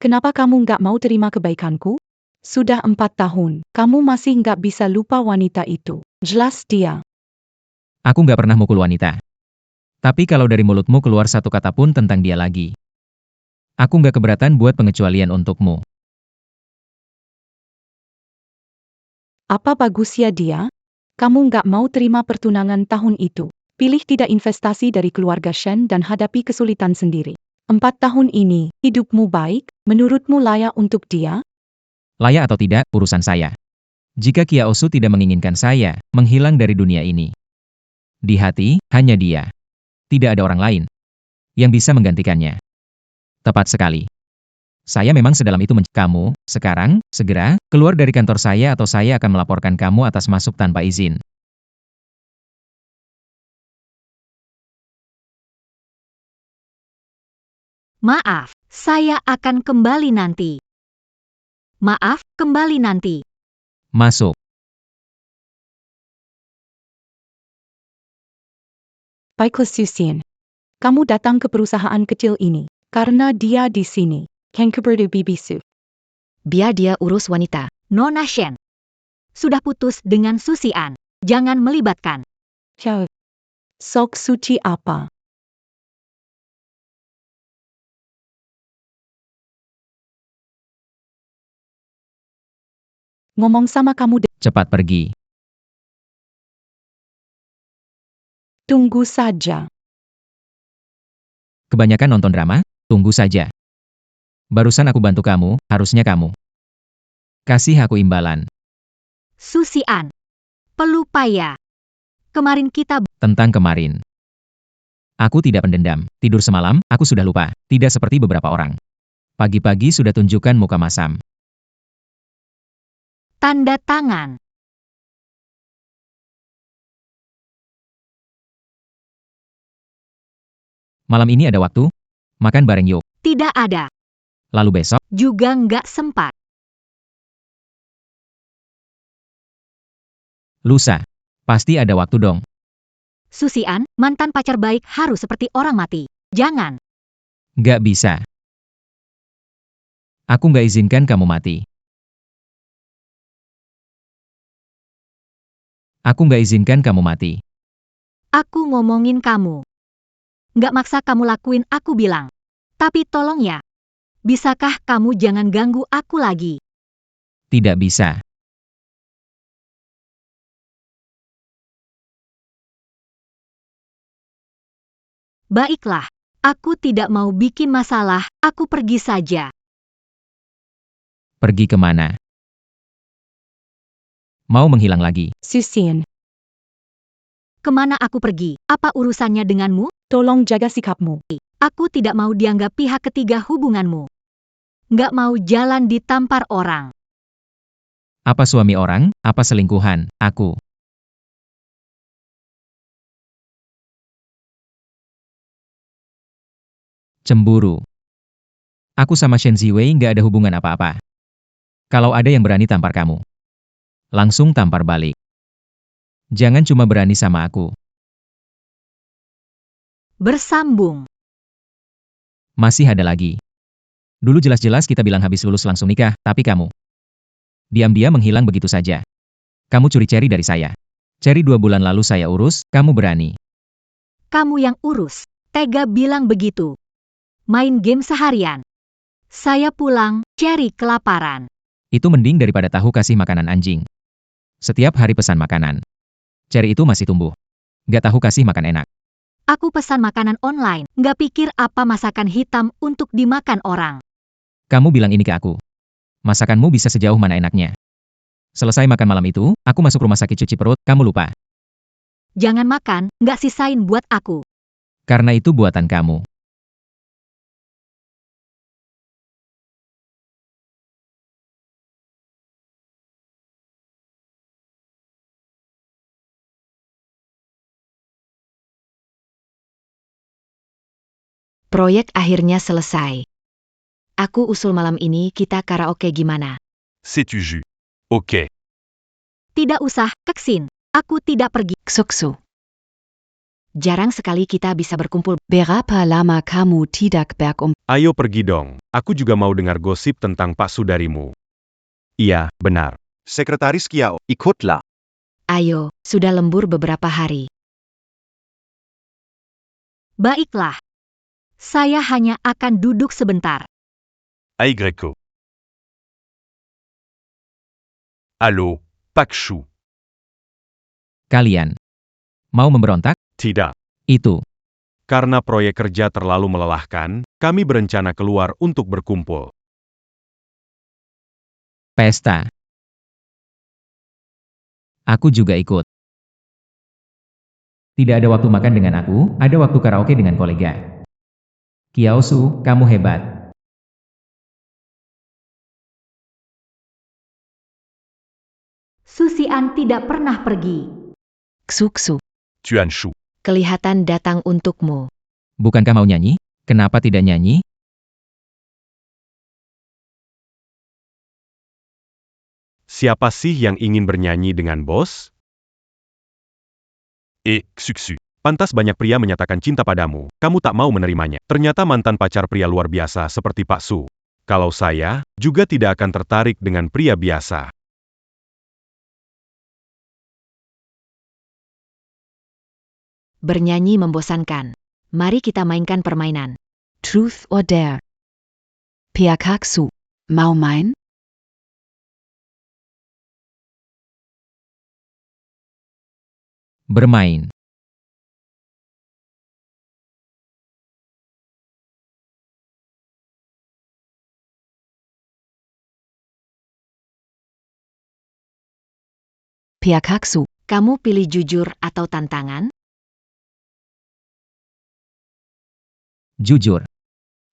Kenapa kamu nggak mau terima kebaikanku? Sudah 4 tahun, kamu masih nggak bisa lupa wanita itu. Jelas dia. Aku nggak pernah mukul wanita. Tapi kalau dari mulutmu keluar satu kata pun tentang dia lagi, aku nggak keberatan buat pengecualian untukmu. Apa bagusnya dia? Kamu nggak mau terima pertunangan tahun itu. Pilih tidak investasi dari keluarga Shen dan hadapi kesulitan sendiri. 4 tahun ini, hidupmu baik, menurutmu layak untuk dia? Layak atau tidak, urusan saya. Jika Kiaosu tidak menginginkan saya menghilang dari dunia ini, di hati, hanya dia. Tidak ada orang lain yang bisa menggantikannya. Tepat sekali. Saya memang sedalam itu kamu, sekarang, segera, keluar dari kantor saya atau saya akan melaporkan kamu atas masuk tanpa izin. Maaf, saya akan kembali nanti. Maaf, kembali nanti. Masuk. Baiklah Susin. Kamu datang ke perusahaan kecil ini, karena dia di sini. Kangkuberdu Bibisu. Biar dia urus wanita. Nona Shen. Sudah putus dengan Susian. Jangan melibatkan. Ciao. Sok suci apa? Ngomong sama kamu Cepat pergi. tunggu saja. Kebanyakan nonton drama? Tunggu saja. Barusan aku bantu kamu, harusnya kamu kasih aku imbalan. Susian. Pelupaya. Kemarin kita Tentang kemarin. Aku tidak pendendam. Tidur semalam, aku sudah lupa. Tidak seperti beberapa orang. Pagi-pagi sudah tunjukkan muka masam. tanda tangan. Malam ini ada waktu? Makan bareng yuk. Tidak ada. Lalu besok? Juga nggak sempat. Lusa. Pasti ada waktu dong. Susian, mantan pacar baik harus seperti orang mati. Jangan. Gak bisa. Aku gak izinkan kamu mati. Aku gak izinkan kamu mati. Aku ngomongin kamu. Nggak maksa kamu lakuin aku bilang. Tapi tolong ya. Bisakah kamu jangan ganggu aku lagi? Tidak bisa. Baiklah. Aku tidak mau bikin masalah, aku pergi saja. Pergi kemana? Mau menghilang lagi? Susin, Kemana aku pergi? Apa urusannya denganmu? tolong jaga sikapmu. Aku tidak mau dianggap pihak ketiga hubunganmu. Nggak mau jalan ditampar orang. Apa suami orang? Apa selingkuhan? Aku. Cemburu. Aku sama Shen Ziwei nggak ada hubungan apa-apa. Kalau ada yang berani tampar kamu, langsung tampar balik. Jangan cuma berani sama aku. Bersambung. Masih ada lagi. Dulu jelas-jelas kita bilang habis lulus langsung nikah, tapi kamu diam-diam menghilang begitu saja. Kamu curi Cherry dari saya. Cherry 2 bulan lalu saya urus, kamu berani. Kamu yang urus. Tega bilang begitu. Main game seharian. Saya pulang, Cherry kelaparan. Itu mending daripada tahu kasih makanan anjing. Setiap hari pesan makanan. Cherry itu masih tumbuh. Gak tahu kasih makan enak. Aku pesan makanan online, nggak pikir apa masakan hitam untuk dimakan orang. Kamu bilang ini ke aku. Masakanmu bisa sejauh mana enaknya. Selesai makan malam itu, aku masuk rumah sakit cuci perut, kamu lupa. Jangan makan, nggak sisain buat aku. Karena itu buatan kamu. Proyek akhirnya selesai. Aku usul malam ini kita karaoke gimana? Si tu jus. Ok. Tidak usah, Keksin. Aku tidak pergi. Xuksu. Jarang sekali kita bisa berkumpul. Berapa lama kamu tidak Ayo pergi dong. Aku juga mau dengar gosip tentang Pak Sudarimu. Iya, benar. Sekretaris Kiao, ikutlah. Ayo, sudah lembur beberapa hari. Baiklah. Saya hanya akan duduk sebentar. Ai Greco. Allô, Pak Shu. Kalian mau memberontak? Tidak. Itu. Karena proyek kerja terlalu melelahkan, kami berencana keluar untuk berkumpul. Pesta. Aku juga ikut. Tidak ada waktu makan dengan aku, ada waktu karaoke dengan kolega. Kiaosu, kamu hebat. Susian tidak pernah pergi. Xuksu, Tuan Shu. kelihatan datang untukmu. Bukankah mau nyanyi? Kenapa tidak nyanyi? Siapa sih yang ingin bernyanyi dengan bos? Xuksu. Pantas banyak pria menyatakan cinta padamu, kamu tak mau menerimanya. Ternyata mantan pacar pria luar biasa seperti Pak Su. Kalau saya, juga tidak akan tertarik dengan pria biasa. Bernyanyi membosankan. Mari kita mainkan permainan. Truth or Dare. Piakaksu, mau main? Bermain. Piakaksu, kamu pilih jujur atau tantangan? Jujur.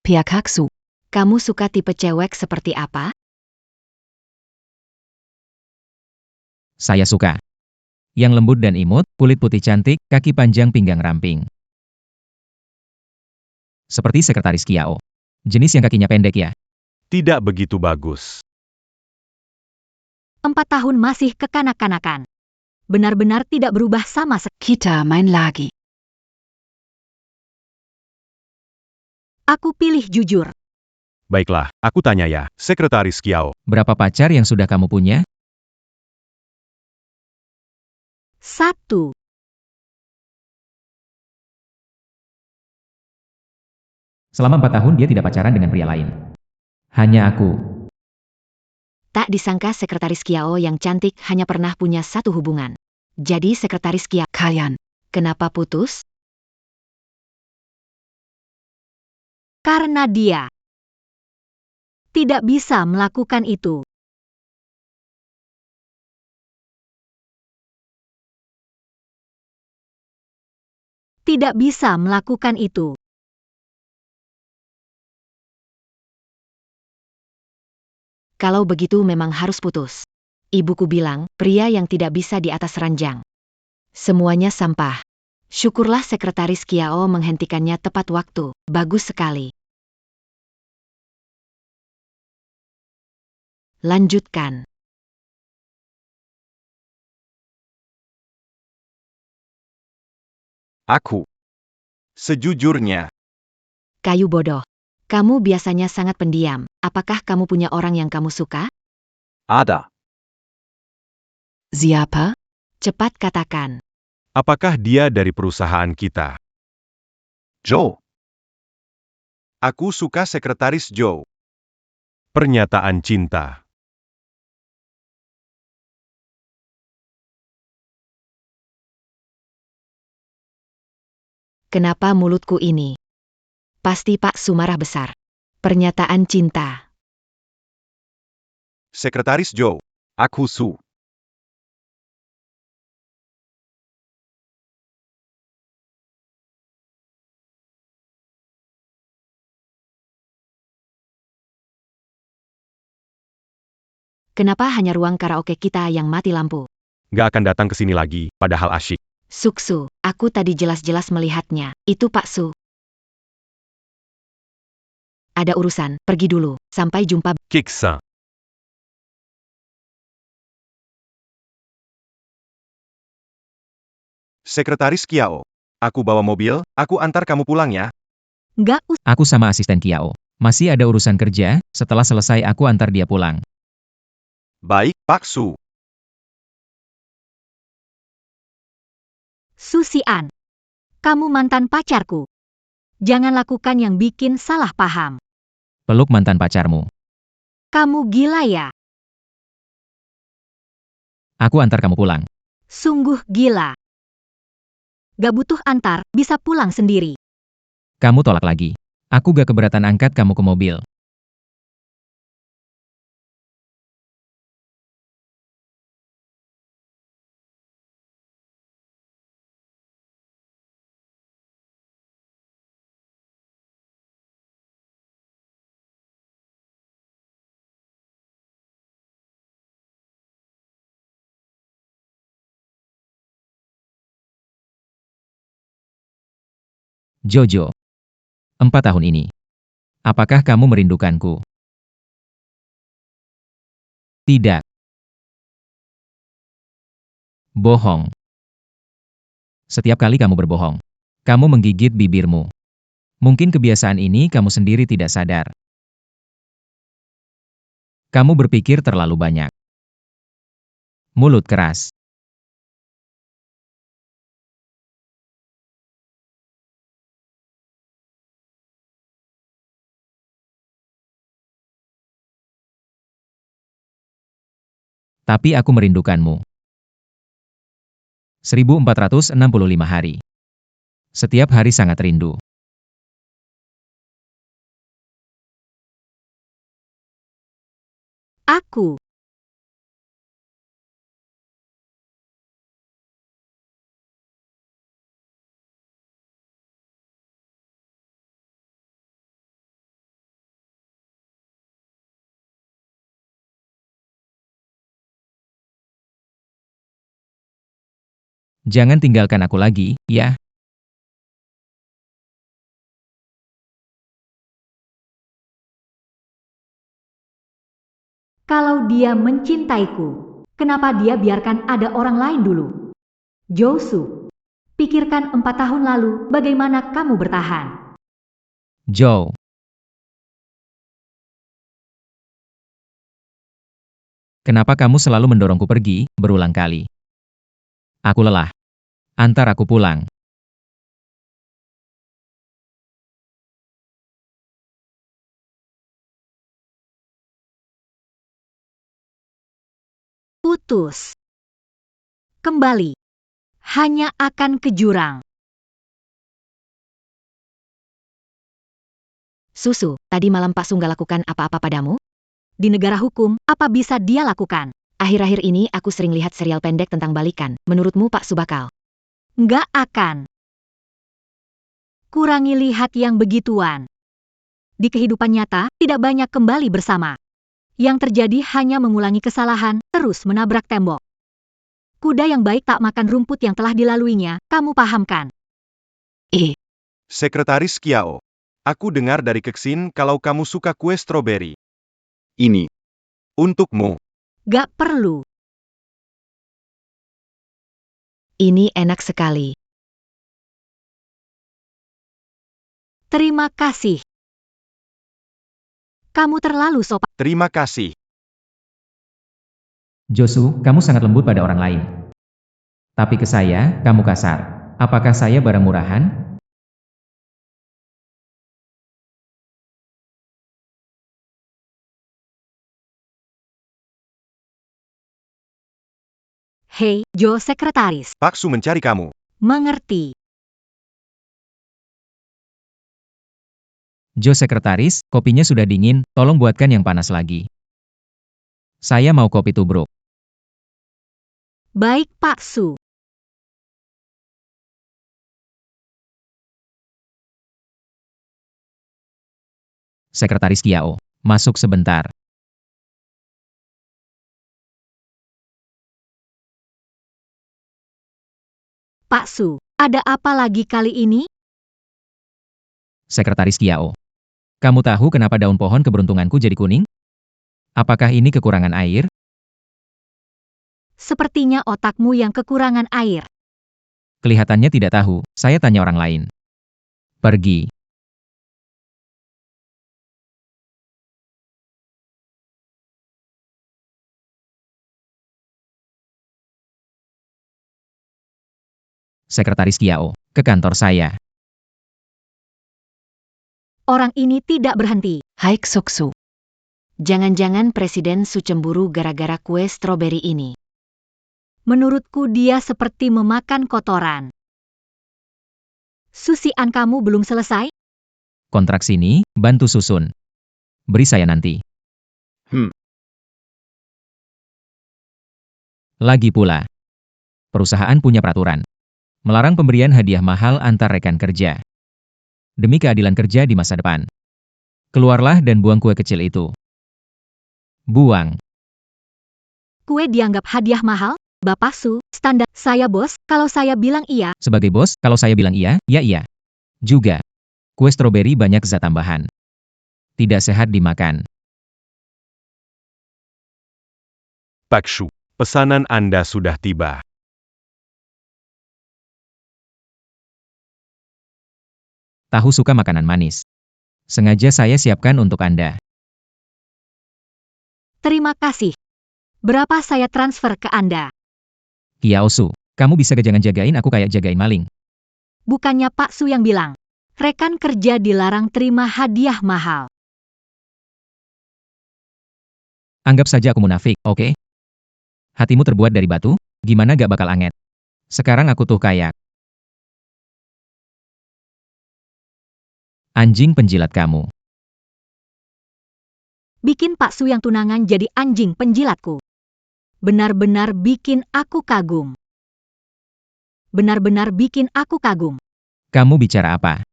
Piakaksu, kamu suka tipe cewek seperti apa? Saya suka. Yang lembut dan imut, kulit putih cantik, kaki panjang pinggang ramping. Seperti sekretaris Kiao. Jenis yang kakinya pendek ya. Tidak begitu bagus. 4 tahun masih kekanak-kanakan. Benar-benar tidak berubah sama sekali. Kita main lagi. Aku pilih jujur. Baiklah, aku tanya ya, Sekretaris Kiao. Berapa pacar yang sudah kamu punya? 1. Selama 4 tahun dia tidak pacaran dengan pria lain. Hanya aku. Tak disangka sekretaris Kiao yang cantik hanya pernah punya satu hubungan. Jadi sekretaris Kiao, kalian, kenapa putus? Karena dia tidak bisa melakukan itu. Tidak bisa melakukan itu. Kalau begitu memang harus putus. Ibuku bilang, pria yang tidak bisa di atas ranjang. Semuanya sampah. Syukurlah sekretaris Kiao menghentikannya tepat waktu. Bagus sekali. Lanjutkan. Aku. Sejujurnya, Kayu bodoh. Kamu biasanya sangat pendiam. Apakah kamu punya orang yang kamu suka? ada. Siapa? Cepat katakan. Apakah dia dari perusahaan kita? Joe. Aku suka Sekretaris Joe. Pernyataan cinta. Kenapa mulutku ini? Pasti Pak Sumarah besar. Pernyataan cinta. Sekretaris Joe. Aku Su. Kenapa hanya ruang karaoke kita yang mati lampu? Gak akan datang ke sini lagi, padahal asyik. Suksu, aku tadi jelas-jelas melihatnya. Itu Pak Su. Ada urusan, pergi dulu. Sampai jumpa. Kiksa. Sekretaris Kiao. Aku bawa mobil, aku antar kamu pulang ya. Nggak usah. Aku sama asisten Kiao. Masih ada urusan kerja, setelah selesai aku antar dia pulang. Baik, Pak Su. Susian. Kamu mantan pacarku. Jangan lakukan yang bikin salah paham. Peluk mantan pacarmu. Kamu gila ya? Aku antar kamu pulang. Sungguh gila. Gak butuh antar, bisa pulang sendiri. Kamu tolak lagi. Aku gak keberatan angkat kamu ke mobil. Jojo. 4 tahun ini. Apakah kamu merindukanku? Tidak. Bohong. Setiap kali kamu berbohong, kamu menggigit bibirmu. Mungkin kebiasaan ini kamu sendiri tidak sadar. Kamu berpikir terlalu banyak. Mulut keras. Tapi aku merindukanmu. 1465 hari. Setiap hari sangat rindu. Aku. Jangan tinggalkan aku lagi, ya. Kalau dia mencintaiku, kenapa dia biarkan ada orang lain dulu? Josu, pikirkan 4 tahun lalu bagaimana kamu bertahan. Joe. Kenapa kamu selalu mendorongku pergi, berulang kali? Aku lelah. Antar aku pulang. Putus. Kembali. Hanya akan ke jurang. Susu, tadi malam Pak Su nggak lakukan apa-apa padamu? Di negara hukum, apa bisa dia lakukan? Akhir-akhir ini aku sering lihat serial pendek tentang balikan. Menurutmu Pak Su bakal? Nggak akan. Kurangi lihat yang begituan. Di kehidupan nyata, tidak banyak kembali bersama. Yang terjadi hanya mengulangi kesalahan, terus menabrak tembok. Kuda yang baik tak makan rumput yang telah dilaluinya, kamu pahamkan? Sekretaris Kiao. Aku dengar dari Keksin kalau kamu suka kue stroberi. Ini. Untukmu. Gak perlu. Ini enak sekali. Terima kasih. Kamu terlalu sopan. Terima kasih. Josu, kamu sangat lembut pada orang lain. Tapi ke saya, kamu kasar. Apakah saya barang murahan? Hei, Jo sekretaris. Pak Su mencari kamu. Mengerti. Joe sekretaris, kopinya sudah dingin, tolong buatkan yang panas lagi. Saya mau kopi tubruk. Baik Pak Su. Sekretaris Kiao, masuk sebentar. Pak Su, ada apa lagi kali ini? Sekretaris Kiao. Kamu tahu kenapa daun pohon keberuntunganku jadi kuning? Apakah ini kekurangan air? Sepertinya otakmu yang kekurangan air. Kelihatannya tidak tahu, saya tanya orang lain. Pergi. Sekretaris Kiao, ke kantor saya. orang ini tidak berhenti. Hai Soksu. Jangan-jangan Presiden Su cemburu gara-gara kue stroberi ini. Menurutku dia seperti memakan kotoran. Susian, kamu belum selesai? Kontrak sini, bantu susun. Beri saya nanti. Lagi pula, perusahaan punya peraturan. Melarang pemberian hadiah mahal antar rekan kerja. Demi keadilan kerja di masa depan. Keluarlah dan buang kue kecil itu. Buang. Kue dianggap hadiah mahal? Bapak Su, standar saya bos, kalau saya bilang iya. Sebagai bos, kalau saya bilang iya, ya iya. Juga, kue stroberi banyak zat tambahan. Tidak sehat dimakan. Pak Shu, pesanan Anda sudah tiba. Tahu suka makanan manis. Sengaja saya siapkan untuk Anda. Terima kasih. Berapa saya transfer ke Anda? Kiaosu, kamu bisa jangan jagain aku kayak jagain maling. Bukannya Pak Su yang bilang, rekan kerja dilarang terima hadiah mahal. Anggap saja aku munafik, oke? Hatimu terbuat dari batu, gimana gak bakal anget? Sekarang aku tuh kayak anjing penjilat kamu. Bikin Pak Su yang tunangan jadi anjing penjilatku. Benar-benar bikin aku kagum. Benar-benar bikin aku kagum. Kamu bicara apa?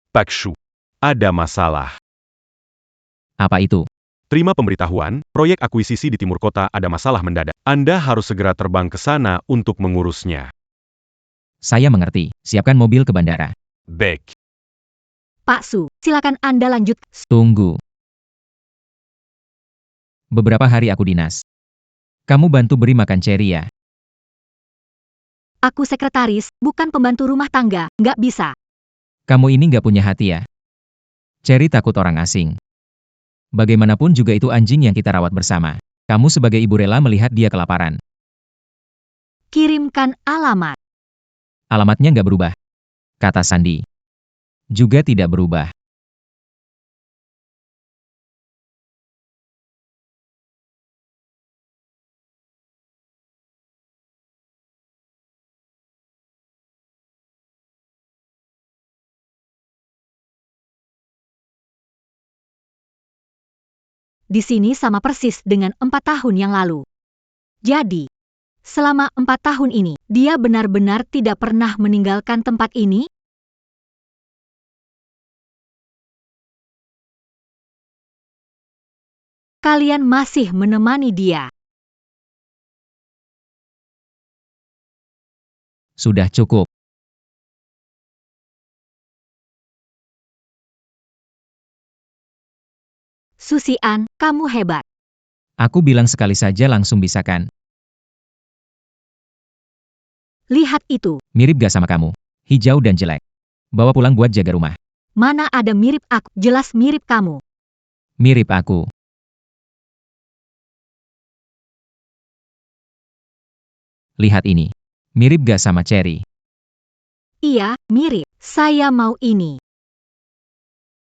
Pak Shu, ada masalah. Apa itu? Terima pemberitahuan, proyek akuisisi di timur kota ada masalah mendadak. Anda harus segera terbang ke sana untuk mengurusnya. Saya mengerti, siapkan mobil ke bandara. Baik. Pak Su, silakan Anda lanjut. Tunggu. Beberapa hari aku dinas. Kamu bantu beri makan Cherry ya. Aku sekretaris, bukan pembantu rumah tangga, nggak bisa. Kamu ini nggak punya hati ya. Cherry takut orang asing. Bagaimanapun juga itu anjing yang kita rawat bersama. Kamu sebagai ibu rela melihat dia kelaparan. Kirimkan alamat. Alamatnya nggak berubah. Kata Sandi. Juga tidak berubah. Di sini sama persis dengan 4 tahun yang lalu. Jadi, selama 4 tahun ini, dia benar-benar tidak pernah meninggalkan tempat ini? Kalian masih menemani dia. Sudah cukup. Susian, kamu hebat. Aku bilang sekali saja langsung bisa kan. Lihat itu. Mirip gak sama kamu? Hijau dan jelek. Bawa pulang buat jaga rumah. Mana ada mirip aku, jelas mirip kamu. Mirip aku. Lihat ini. Mirip gak sama Cherry? Iya, mirip. Saya mau ini.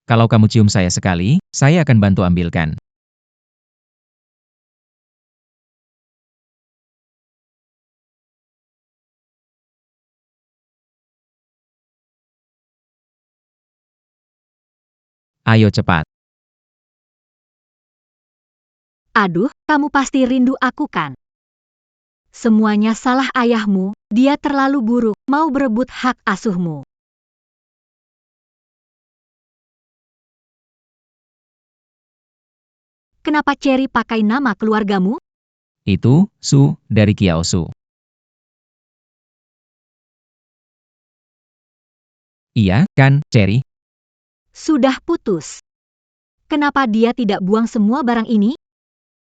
Kalau kamu cium saya sekali, saya akan bantu ambilkan. Ayo cepat. Aduh, kamu pasti rindu aku kan? Semuanya salah ayahmu, dia terlalu buruk, mau berebut hak asuhmu. Kenapa Cherry pakai nama keluargamu? Itu, Su, dari Kiaosu. Iya, kan, Cherry? Sudah putus. Kenapa dia tidak buang semua barang ini?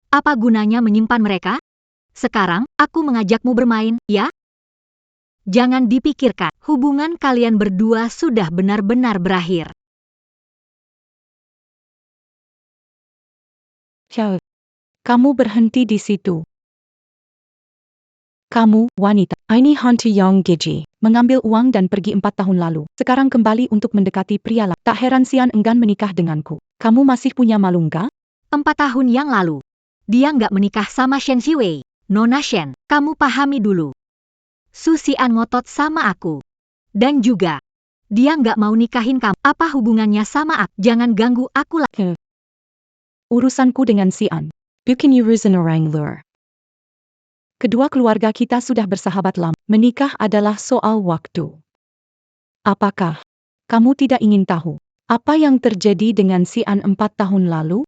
Apa gunanya menyimpan mereka? Sekarang, aku mengajakmu bermain, ya? Jangan dipikirkan, hubungan kalian berdua sudah benar-benar berakhir. Ciao. Kamu berhenti di situ. Kamu, wanita, ini hantu yang Gigi, mengambil uang dan pergi 4 tahun lalu. Sekarang kembali untuk mendekati pria lain. Tak heran Xian enggan menikah denganku. Kamu masih punya malu nggak? 4 tahun yang lalu. Dia nggak menikah sama Shen Xiwei. Nona Shen, kamu pahami dulu. Su Xian ngotot sama aku. Dan juga, dia nggak mau nikahin kamu. Apa hubungannya sama aku? Jangan ganggu aku lagi. Urusanku dengan Xian. Bukan urusan orang luar. Kedua keluarga kita sudah bersahabat lama. Menikah adalah soal waktu. Apakah kamu tidak ingin tahu apa yang terjadi dengan Xian 4 tahun lalu?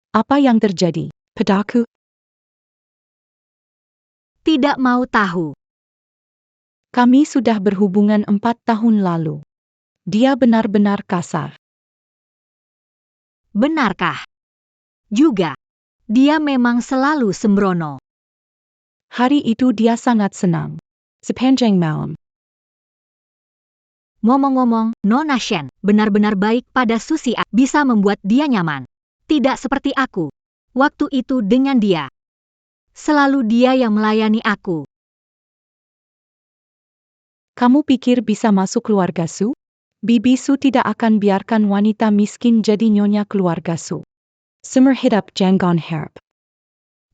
Apa yang terjadi padaku? Tidak mau tahu. Kami sudah berhubungan 4 tahun lalu. Dia benar-benar kasar. Benarkah? Juga, dia memang selalu sembrono. Hari itu dia sangat senang. Sepanjang malam. Ngomong-ngomong, Nona Shen benar-benar baik pada Su Xian, bisa membuat dia nyaman. Tidak seperti aku. Waktu itu dengan dia. Selalu dia yang melayani aku. Kamu pikir bisa masuk keluarga Su? Bibi Su tidak akan biarkan wanita miskin jadi nyonya keluarga Su. Sumber hidup jangan harap.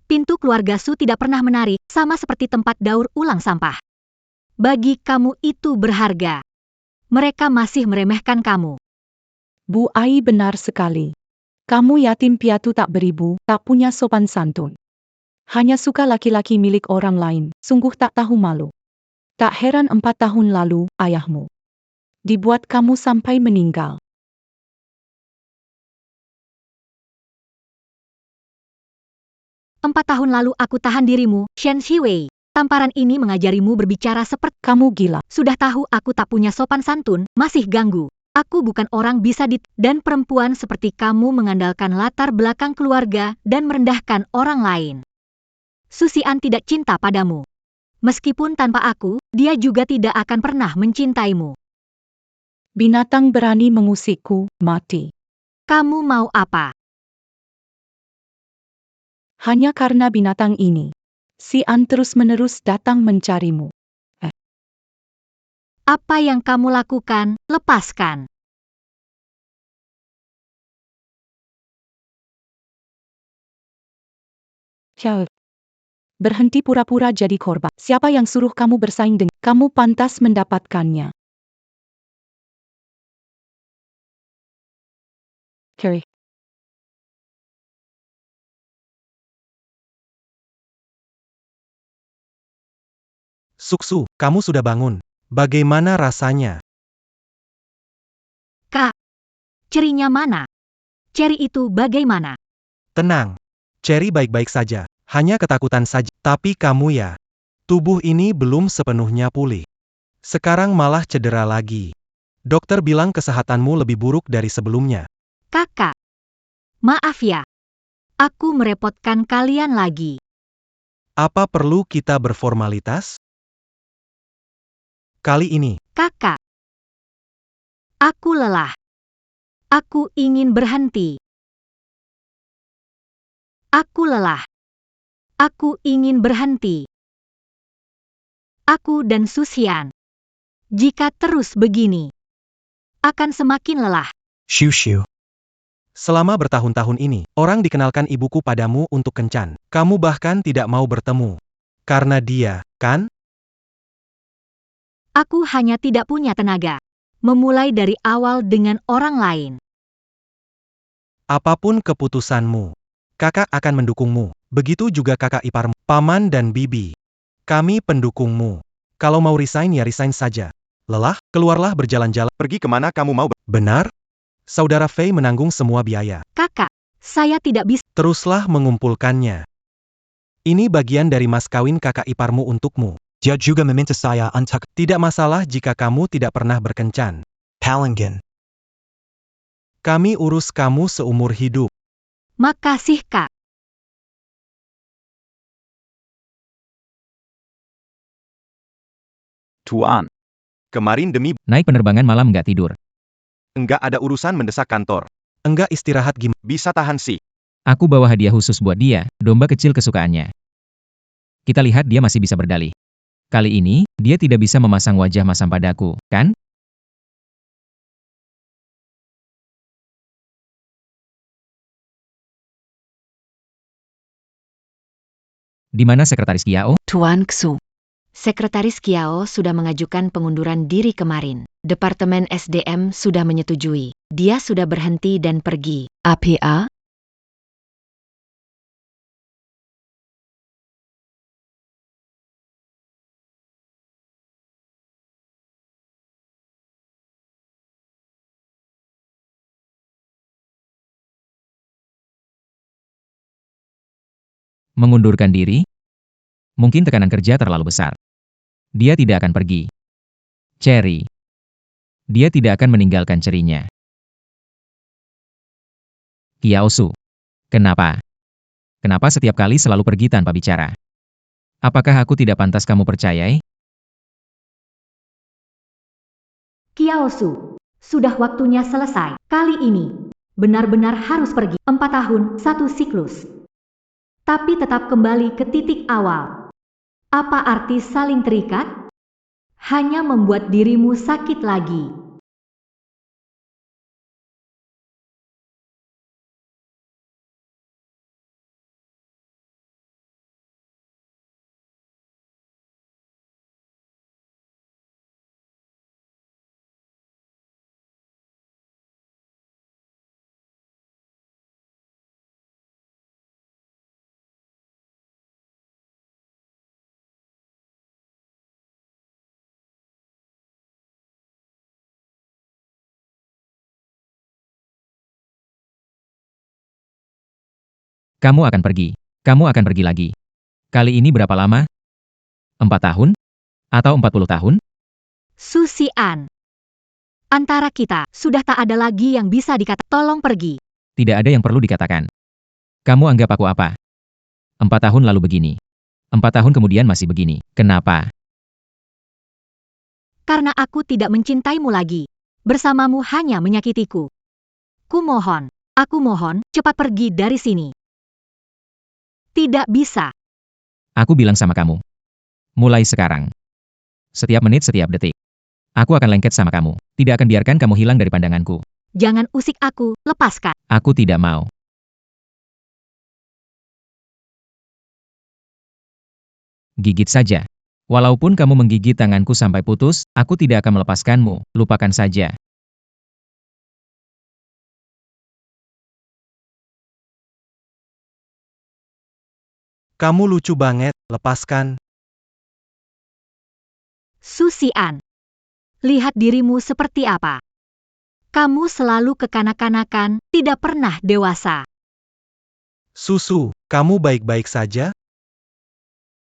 Pintu keluarga Su tidak pernah menarik, sama seperti tempat daur ulang sampah. Bagi kamu itu berharga. Mereka masih meremehkan kamu. Bu Ai benar sekali. Kamu yatim piatu tak beribu, tak punya sopan santun. Hanya suka laki-laki milik orang lain, sungguh tak tahu malu. Tak heran 4 tahun lalu, ayahmu dibuat kamu sampai meninggal. 4 tahun lalu aku tahan dirimu, Shen Xiwei. Tamparan ini mengajarimu berbicara seperti Kamu gila. sudah tahu aku tak punya sopan santun, masih ganggu. Aku bukan orang bisa dan perempuan seperti kamu mengandalkan latar belakang keluarga dan merendahkan orang lain. Su Xian tidak cinta padamu. Meskipun tanpa aku, dia juga tidak akan pernah mencintaimu. Binatang berani mengusikku, mati. Kamu mau apa? Hanya karena binatang ini, Xian terus-menerus datang mencarimu. Apa yang kamu lakukan, lepaskan. Ciao. Berhenti pura-pura jadi korban. Siapa yang suruh kamu bersaing dengan? Kamu pantas mendapatkannya. Carrie. Suksu, kamu sudah bangun. Bagaimana rasanya? Kak, cerinya mana? Cherry itu bagaimana? Tenang. Cherry baik-baik saja. Hanya ketakutan saja. Tapi kamu ya. Tubuh ini belum sepenuhnya pulih. Sekarang malah cedera lagi. Dokter bilang kesehatanmu lebih buruk dari sebelumnya. Kakak. Maaf ya. Aku merepotkan kalian lagi. Apa perlu kita berformalitas? Kali ini, Kakak. Aku lelah. Aku ingin berhenti. Aku lelah. Aku ingin berhenti. Aku dan Su Xian. Jika terus begini, akan semakin lelah. Shoo. selama bertahun-tahun ini, orang dikenalkan ibuku padamu untuk kencan. Kamu bahkan tidak mau bertemu. Karena dia, kan? Aku hanya tidak punya tenaga. Memulai dari awal dengan orang lain. Apapun keputusanmu, kakak akan mendukungmu. Begitu juga kakak iparmu, paman dan bibi. Kami pendukungmu. Kalau mau resign ya resign saja. Lelah, keluarlah berjalan-jalan. Pergi kemana kamu mau? Benar? Saudara Fei menanggung semua biaya. Kakak, saya tidak bisa. Teruslah mengumpulkannya. Ini bagian dari mas kawin kakak iparmu untukmu. Dia juga meminta saya untuk Tidak masalah jika kamu tidak pernah berkencan. palingin. Kami urus kamu seumur hidup. Makasih, Kak. Tuan. Kemarin demi Naik penerbangan malam nggak tidur. enggak ada urusan mendesak kantor. Enggak istirahat gimana? Bisa tahan sih. Aku bawa hadiah khusus buat dia, domba kecil kesukaannya. Kita lihat dia masih bisa berdalih. Kali ini, dia tidak bisa memasang wajah masam padaku, kan? Di mana Sekretaris Kiao? Tuan Xu. Sekretaris Kiao sudah mengajukan pengunduran diri kemarin. Departemen SDM sudah menyetujui. Dia sudah berhenti dan pergi. APA? Mengundurkan diri? Mungkin tekanan kerja terlalu besar. Dia tidak akan pergi. Cherry. Dia tidak akan meninggalkan cerinya. Kiao Su. Kenapa? Kenapa setiap kali selalu pergi tanpa bicara? Apakah aku tidak pantas kamu percayai? Kiao Su, sudah waktunya selesai. Kali ini, benar-benar harus pergi. 4 tahun, 1 siklus. Tapi tetap kembali ke titik awal. Apa arti saling terikat? Hanya membuat dirimu sakit lagi. Kamu akan pergi. Kamu akan pergi lagi. Kali ini berapa lama? 4 tahun? Atau 40 tahun? Su Xian. Antara kita, sudah tak ada lagi yang bisa dikatakan. Tolong pergi. Tidak ada yang perlu dikatakan. Kamu anggap aku apa? 4 tahun lalu begini. 4 tahun kemudian masih begini. Kenapa? Karena aku tidak mencintaimu lagi. Bersamamu hanya menyakitiku. Aku mohon, cepat pergi dari sini. Tidak bisa. Aku bilang sama kamu. Mulai sekarang. Setiap menit, setiap detik. Aku akan lengket sama kamu. Tidak akan biarkan kamu hilang dari pandanganku. Jangan usik aku, lepaskan. Aku tidak mau. Gigit saja. Walaupun kamu menggigit tanganku sampai putus, aku tidak akan melepaskanmu. Lupakan saja. Kamu lucu banget, lepaskan. Su Xian. Lihat dirimu seperti apa. Kamu selalu kekanak-kanakan, tidak pernah dewasa. Susu, kamu baik-baik saja?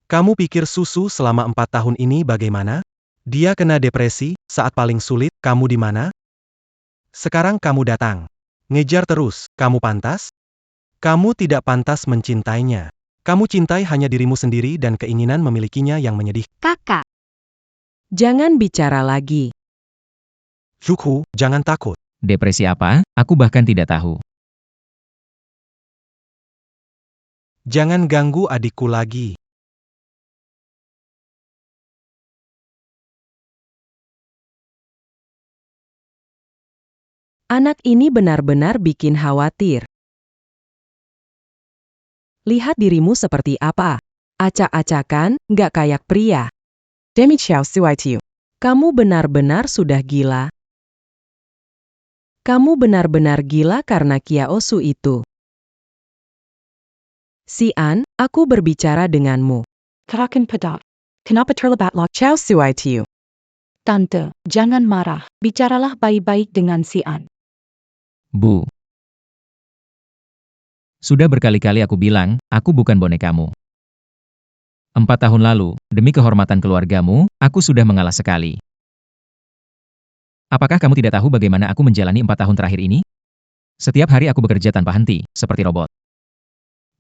Kamu pikir Susu selama 4 tahun ini bagaimana? Dia kena depresi, saat paling sulit, kamu di mana? Sekarang kamu datang. Ngejar terus, kamu pantas? Kamu tidak pantas mencintainya. Kamu cintai hanya dirimu sendiri dan keinginan memilikinya yang menyedihkan. Kakak, Jangan bicara lagi. Zhuhu, jangan takut. Depresi apa? Aku bahkan tidak tahu. Jangan ganggu adikku lagi. Anak ini benar-benar bikin khawatir. Lihat dirimu seperti apa. Acak-acakan, nggak kayak pria. Demi Xiao Suai Tiu. Kamu benar-benar sudah gila. Kamu benar-benar gila karena Kiao Su itu. Xian, aku berbicara denganmu. Terakan pedap. Kenapa terlibat lo? Xiao Suai Tiu. Tante, jangan marah. Bicaralah baik-baik dengan Xian. Bu. Sudah berkali-kali aku bilang, aku bukan bonekamu. 4 tahun lalu, demi kehormatan keluargamu, aku sudah mengalah sekali. Apakah kamu tidak tahu bagaimana aku menjalani 4 tahun terakhir ini? Setiap hari aku bekerja tanpa henti, seperti robot.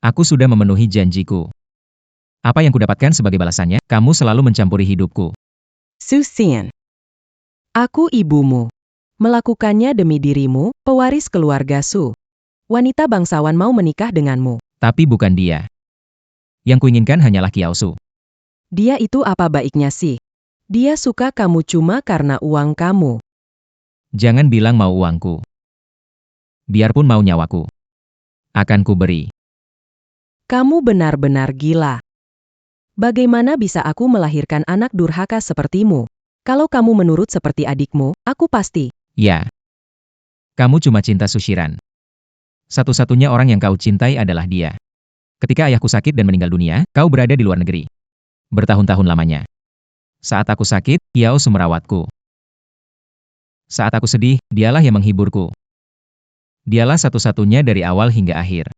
Aku sudah memenuhi janjiku. Apa yang kudapatkan sebagai balasannya? Kamu selalu mencampuri hidupku. Su Xian. Aku ibumu. Melakukannya demi dirimu, pewaris keluarga Su. Wanita bangsawan mau menikah denganmu. Tapi bukan dia. Yang kuinginkan hanyalah Kiao Su. Dia itu apa baiknya sih? Dia suka kamu cuma karena uang kamu. Jangan bilang mau uangku. Biarpun mau nyawaku. Akan ku beri. Kamu benar-benar gila. Bagaimana bisa aku melahirkan anak durhaka sepertimu? Kalau kamu menurut seperti adikmu, aku pasti. Ya. Kamu cuma cinta Sushiran. Satu-satunya orang yang kau cintai adalah dia. Ketika ayahku sakit dan meninggal dunia, kau berada di luar negeri. Bertahun-tahun lamanya. Saat aku sakit, Kiao Su merawatku. Saat aku sedih, dialah yang menghiburku. Dialah satu-satunya dari awal hingga akhir.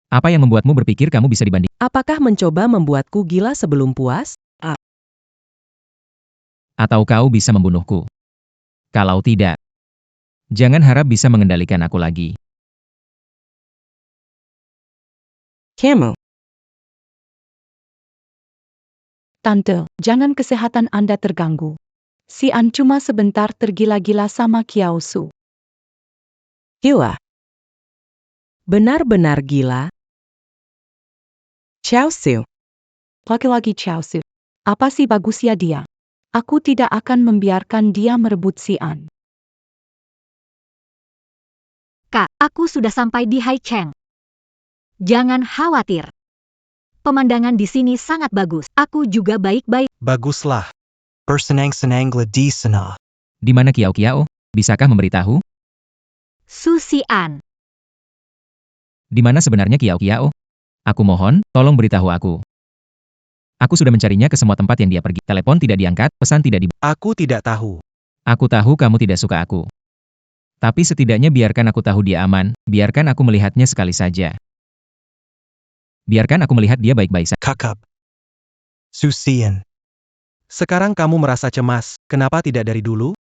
Apa yang membuatmu berpikir kamu bisa dibanding? Apakah mencoba membuatku gila sebelum puas? Atau kau bisa membunuhku? Kalau tidak, jangan harap bisa mengendalikan aku lagi. Kamu. Tante, jangan kesehatan Anda terganggu. Si An cuma sebentar tergila-gila sama Kiao Su. Gila. Benar-benar gila. Xiao Su. Laki-laki Kiao Su. Apa sih bagusnya dia? Aku tidak akan membiarkan dia merebut si An. Kak, aku sudah sampai di Haicheng. Jangan khawatir. Pemandangan di sini sangat bagus. Aku juga baik-baik. Baguslah. Bersenang-senang di sana. Di mana Kiao Kiao? Bisakah memberitahu? Susian. Di mana sebenarnya Kiao Kiao? Aku mohon, tolong beritahu aku. Aku sudah mencarinya ke semua tempat yang dia pergi. Telepon tidak diangkat, pesan tidak di... Aku tidak tahu. Aku tahu kamu tidak suka aku. Tapi setidaknya biarkan aku tahu dia aman, biarkan aku melihatnya sekali saja. Biarkan aku melihat dia baik-baik saja. Kakap. Susian. Sekarang kamu merasa cemas, kenapa tidak dari dulu?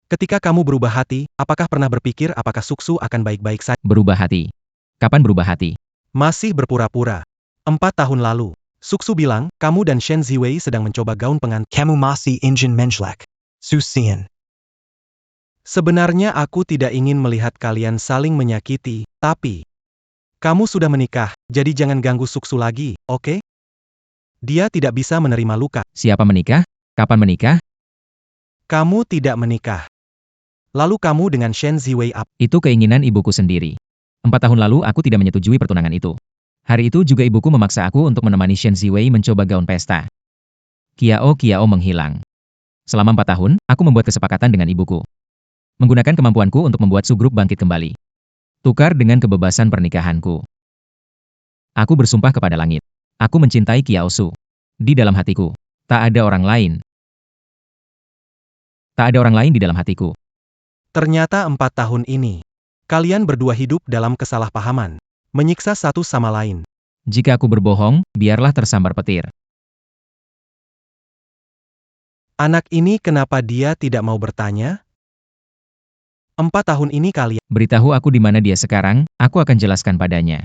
Ketika kamu berubah hati, apakah pernah berpikir apakah Suksu akan baik-baik saja? Berubah hati. Kapan berubah hati? Masih berpura-pura. 4 tahun lalu, Suksu bilang, kamu dan Shen Ziwei sedang mencoba gaun pengantin. Kamu masih ingin menjelek. Susian. Sebenarnya aku tidak ingin melihat kalian saling menyakiti, tapi... Kamu sudah menikah, jadi jangan ganggu Suksu lagi, oke? Dia tidak bisa menerima luka. Siapa menikah? Kapan menikah? Kamu tidak menikah. Lalu kamu dengan Shen Ziwei apa? Itu keinginan ibuku sendiri. 4 tahun lalu aku tidak menyetujui pertunangan itu. Hari itu juga ibuku memaksa aku untuk menemani Shen Ziwei mencoba gaun pesta. Kiao menghilang. Selama 4 tahun, aku membuat kesepakatan dengan ibuku. Menggunakan kemampuanku untuk membuat Su Group bangkit kembali. Tukar dengan kebebasan pernikahanku. Aku bersumpah kepada langit. Aku mencintai Kiao Su. Di dalam hatiku. Tak ada orang lain. Tak ada orang lain di dalam hatiku. Ternyata 4 tahun ini, kalian berdua hidup dalam kesalahpahaman. Menyiksa satu sama lain. Jika aku berbohong, biarlah tersambar petir. Anak ini kenapa dia tidak mau bertanya? 4 tahun ini kalian... Beritahu aku di mana dia sekarang, aku akan jelaskan padanya.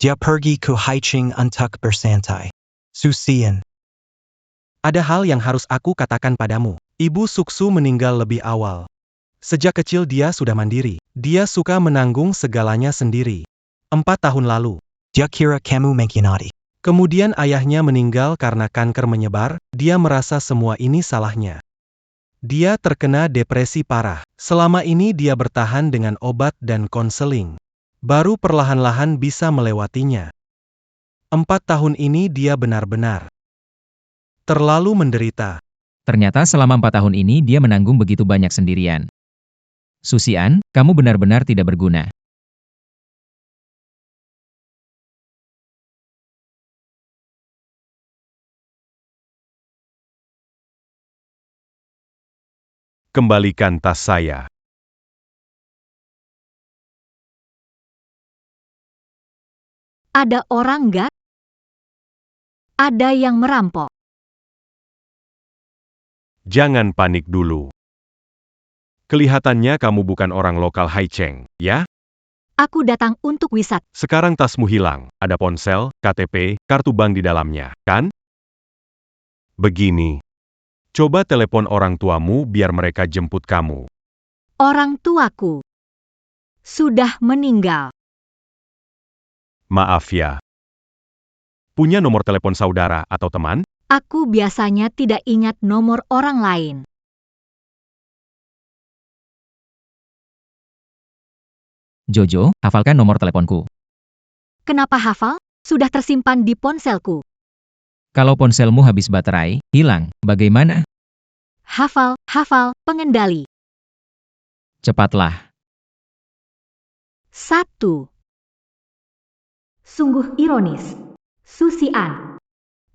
Dia pergi ke Haicheng untuk bersantai. Susian. Ada hal yang harus aku katakan padamu. Ibu Suksu meninggal lebih awal. Sejak kecil dia sudah mandiri. Dia suka menanggung segalanya sendiri. 4 tahun lalu. Dia kira kamu mengkhianati. Kemudian ayahnya meninggal karena kanker menyebar, dia merasa semua ini salahnya. Dia terkena depresi parah. Selama ini dia bertahan dengan obat dan konseling. Baru perlahan-lahan bisa melewatinya. 4 tahun ini dia benar-benar terlalu menderita. Ternyata selama 4 tahun ini dia menanggung begitu banyak sendirian. Susian, kamu benar-benar tidak berguna. Kembalikan tas saya. Ada orang nggak? Ada yang merampok. Jangan panik dulu. Kelihatannya kamu bukan orang lokal Haicheng, ya? Aku datang untuk wisata. Sekarang tasmu hilang, ada ponsel, KTP, kartu bank di dalamnya, kan? Begini. Coba telepon orang tuamu biar mereka jemput kamu. Orang tuaku sudah meninggal. Maaf ya. Punya nomor telepon saudara atau teman? Aku biasanya tidak ingat nomor orang lain. Jojo, hafalkan nomor teleponku. Kenapa hafal? Sudah tersimpan di ponselku. Kalau ponselmu habis baterai, hilang, bagaimana? Hafal, pengendali. Cepatlah. 1. Sungguh ironis. Susi Ann.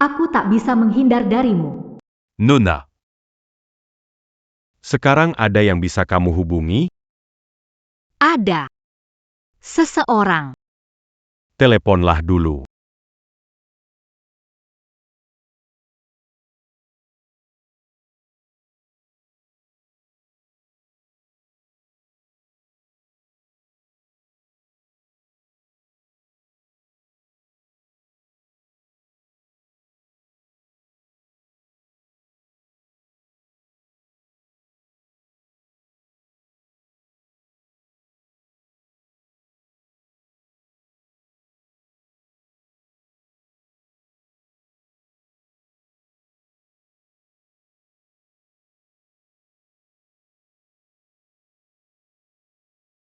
Aku tak bisa menghindar darimu. Nona. Sekarang ada yang bisa kamu hubungi? Ada. Seseorang. Teleponlah dulu.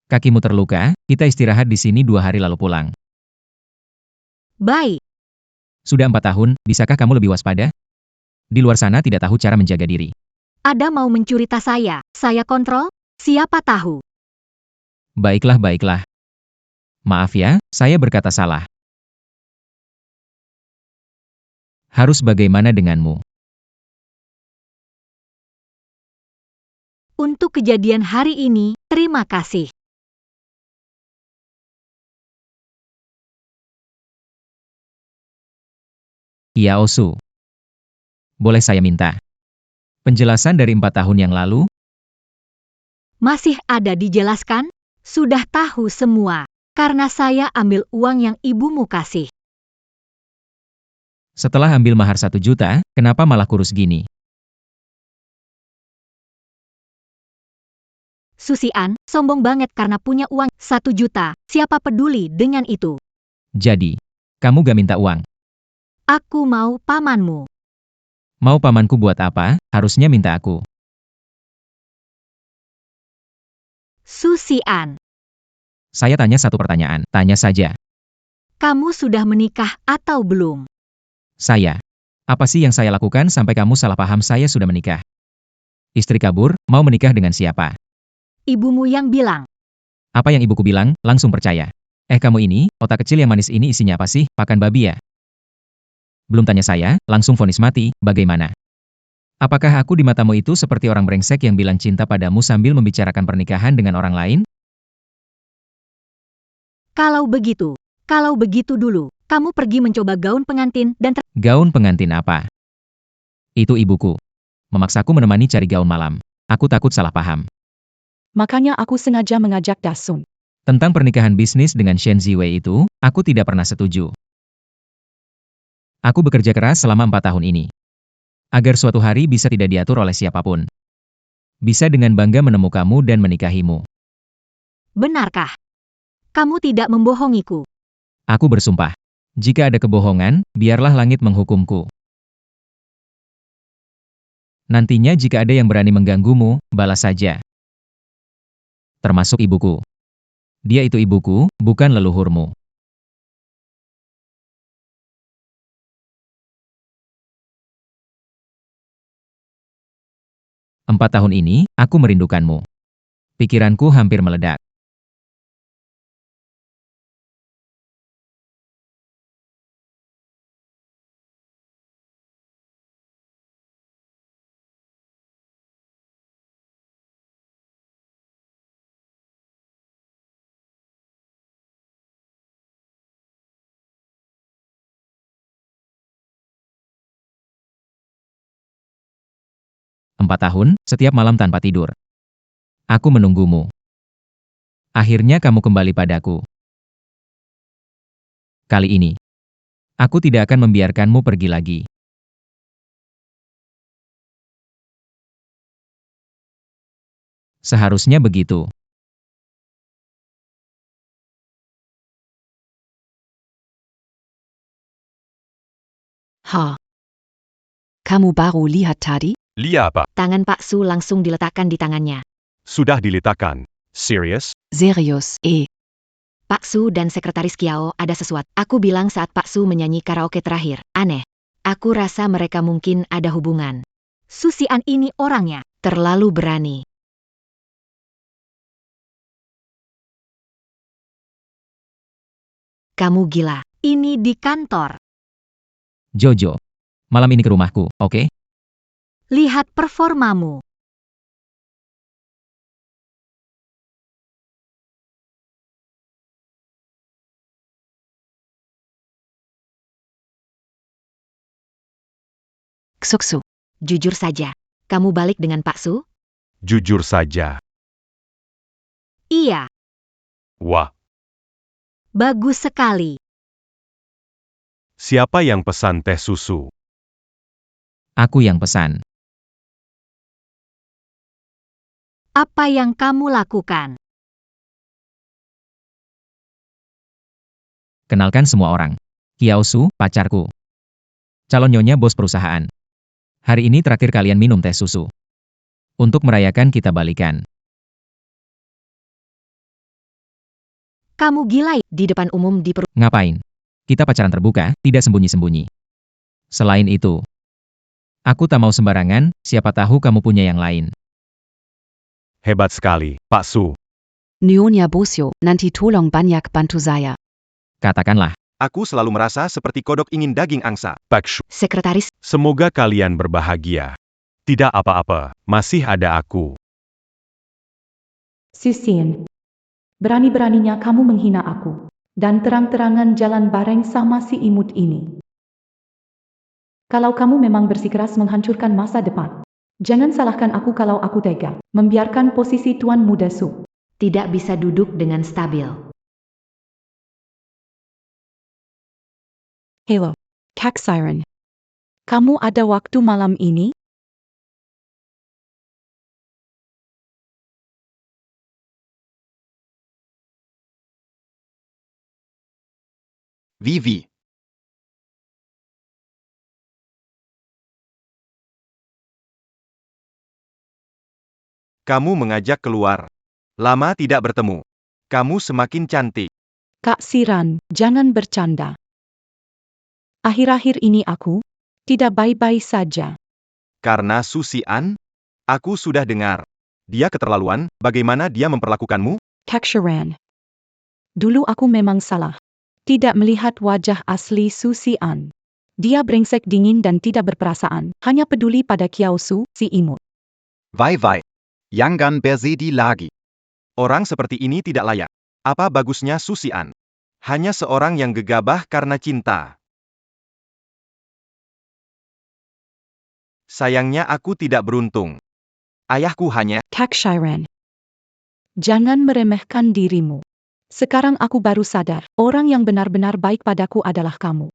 Kakimu terluka, kita istirahat di sini 2 hari lalu pulang. Baik. Sudah 4 tahun, bisakah kamu lebih waspada? Di luar sana tidak tahu cara menjaga diri. Ada mau mencuri tas saya kontrol? Siapa tahu? Baiklah, baiklah. Maaf ya, saya berkata salah. Harus bagaimana denganmu? Untuk kejadian hari ini, terima kasih. Yaosu. Boleh saya minta penjelasan dari 4 tahun yang lalu? Masih ada dijelaskan? Sudah tahu semua. Karena saya ambil uang yang ibumu kasih. Setelah ambil mahar 1 juta, kenapa malah kurus gini? Susi Ann, sombong banget karena punya uang 1 juta. Siapa peduli dengan itu? Jadi, kamu gak minta uang? Aku mau pamanmu. Mau pamanku buat apa? Harusnya minta aku. Susi Ann, Saya tanya satu pertanyaan, tanya saja. kamu sudah menikah atau belum? Saya. Apa sih yang saya lakukan sampai kamu salah paham saya sudah menikah? Istri kabur, mau menikah dengan siapa? Ibumu yang bilang. Apa yang ibuku bilang, langsung percaya. Kamu ini, otak kecil yang manis ini isinya apa sih, pakan babi ya? Belum tanya saya, langsung vonis mati, bagaimana? Apakah aku di matamu itu seperti orang brengsek yang bilang cinta padamu sambil membicarakan pernikahan dengan orang lain? Kalau begitu dulu, kamu pergi mencoba gaun pengantin dan Gaun pengantin apa? Itu ibuku. Memaksaku menemani cari gaun malam. Aku takut salah paham. Makanya aku sengaja mengajak Dasun. Tentang pernikahan bisnis dengan Shen Ziwei itu, aku tidak pernah setuju. Aku bekerja keras selama 4 tahun ini. Agar suatu hari bisa tidak diatur oleh siapapun. Bisa dengan bangga menemukanmu dan menikahimu. benarkah? Kamu tidak membohongiku. Aku bersumpah. Jika ada kebohongan, biarlah langit menghukumku. Nantinya jika ada yang berani mengganggumu, balas saja. Termasuk ibuku. Dia itu ibuku, bukan leluhurmu. 4 tahun ini, aku merindukanmu. Pikiranku hampir meledak. Empat tahun, setiap malam tanpa tidur. Aku menunggumu. Akhirnya kamu kembali padaku. Kali ini, aku tidak akan membiarkanmu pergi lagi. Seharusnya begitu. Ha. Kamu baru lihat tadi? Lia apa? Tangan Pak Su langsung diletakkan di tangannya. Sudah diletakkan. Serius? Serius, Pak Su dan Sekretaris Kiao ada sesuatu. Aku bilang saat Pak Su menyanyi karaoke terakhir. Aneh. Aku rasa mereka mungkin ada hubungan. Su Xian ini orangnya. Terlalu berani. Kamu gila. Ini di kantor. Jojo. Malam ini ke rumahku, oke? Lihat performamu. Suksu. Jujur saja. Kamu balik dengan Pak Su? Jujur saja. Iya, Wah, bagus sekali. siapa yang pesan teh susu? Aku yang pesan. Apa yang kamu lakukan? Kenalkan semua orang. Kiao Su, pacarku. Calon nyonya bos perusahaan. Hari ini terakhir kalian minum teh susu. Untuk merayakan kita balikan. Kamu gila ya? Di depan umum di Ngapain? Kita pacaran terbuka, tidak sembunyi-sembunyi. Selain itu, aku tak mau sembarangan, siapa tahu kamu punya yang lain. Hebat sekali, Pak Su. Nyonya Bosio, nanti tolong banyak bantu saya. Katakanlah, Aku selalu merasa seperti kodok ingin daging angsa. Pak Su. Sekretaris, Semoga kalian berbahagia. Tidak apa-apa, masih ada aku. Susin. Berani-beraninya kamu menghina aku. Dan terang-terangan jalan bareng sama si imut ini. Kalau kamu memang bersikeras menghancurkan masa depan, jangan salahkan aku kalau aku tega membiarkan posisi Tuan Muda Su. tidak bisa duduk dengan stabil. Hello, Kak Siren. Kamu ada waktu malam ini? Vivi. Kamu mengajak keluar. Lama tidak bertemu. Kamu semakin cantik. Kak Siran, jangan bercanda. Akhir-akhir ini aku tidak baik-baik saja. Karena Susian? Aku sudah dengar. Dia keterlaluan, bagaimana dia memperlakukanmu? Kak Sharan. Dulu aku memang salah. Tidak melihat wajah asli Susian. Dia brengsek dingin dan tidak berperasaan, hanya peduli pada Kiao Su, si imut. Vai. Jangan bersedi lagi. Orang seperti ini tidak layak. Apa bagusnya Susian? Hanya seorang yang gegabah karena cinta. Sayangnya aku tidak beruntung. Ayahku hanya... Kak Shiran. Jangan meremehkan dirimu. Sekarang aku baru sadar, orang yang benar-benar baik padaku adalah kamu.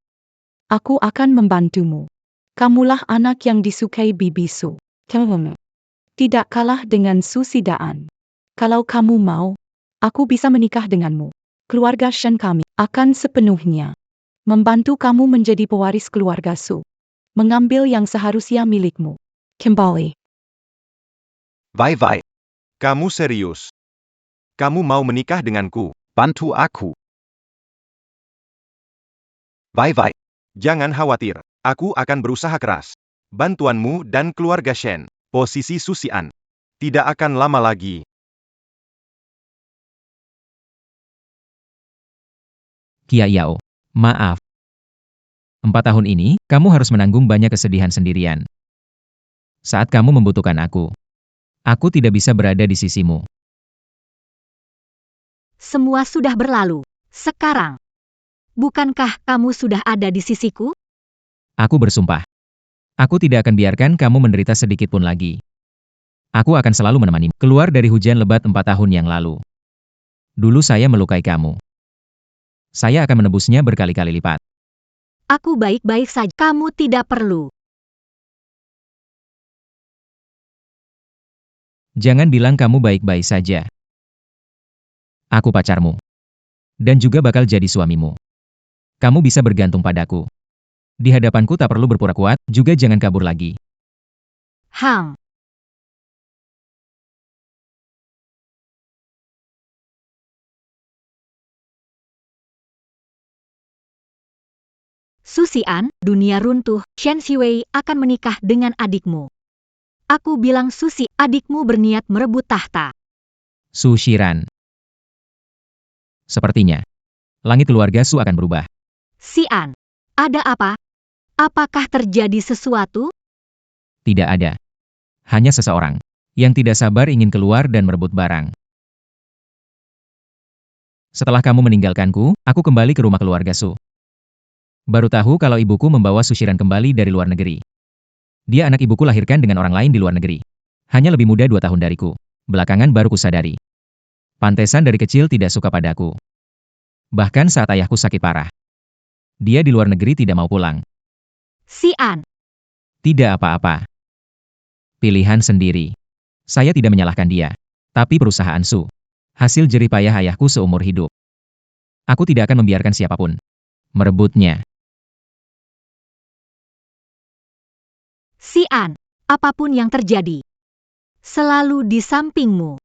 Aku akan membantumu. Kamulah anak yang disukai Bibi Su. Tidak kalah dengan Susidaan. Kalau kamu mau, aku bisa menikah denganmu. Keluarga Shen kami akan sepenuhnya membantu kamu menjadi pewaris keluarga Su. Mengambil yang seharusnya milikmu. Kembali. Vai. Kamu serius? Kamu mau menikah denganku? Bantu aku. Vai. Jangan khawatir. Aku akan berusaha keras. Bantuanmu dan keluarga Shen. Posisi Susian. Tidak akan lama lagi. Kiao, maaf. 4 tahun ini, kamu harus menanggung banyak kesedihan sendirian. Saat kamu membutuhkan aku tidak bisa berada di sisimu. Semua sudah berlalu. Sekarang, bukankah kamu sudah ada di sisiku? Aku bersumpah. Aku tidak akan biarkan kamu menderita sedikit pun lagi. Aku akan selalu menemanimu. Keluar dari hujan lebat 4 tahun yang lalu. Dulu saya melukai kamu. Saya akan menebusnya berkali-kali lipat. Aku baik-baik saja. Kamu tidak perlu. Jangan bilang kamu baik-baik saja. Aku pacarmu. Dan juga bakal jadi suamimu. Kamu bisa bergantung padaku. Di hadapanku tak perlu berpura kuat, juga jangan kabur lagi. Hang. Su Xian, dunia runtuh, Shen Xiwei akan menikah dengan adikmu. Aku bilang Susi, adikmu berniat merebut tahta. Su Shiran. Sepertinya, langit keluarga Su akan berubah. Xian, ada apa? Apakah terjadi sesuatu? Tidak ada. Hanya seseorang yang tidak sabar ingin keluar dan merebut barang. Setelah kamu meninggalkanku, aku kembali ke rumah keluarga Su. Baru tahu kalau ibuku membawa Su Shiran kembali dari luar negeri. Dia anak ibuku lahirkan dengan orang lain di luar negeri. Hanya lebih muda 2 tahun dariku. Belakangan baru kusadari. Pantesan dari kecil tidak suka padaku. Bahkan saat ayahku sakit parah. Dia di luar negeri tidak mau pulang. Xian, Tidak apa-apa. Pilihan sendiri. Saya tidak menyalahkan dia. Tapi perusahaan Su. Hasil jerih payah ayahku seumur hidup. Aku tidak akan membiarkan siapapun merebutnya. Xian, apapun yang terjadi, selalu di sampingmu.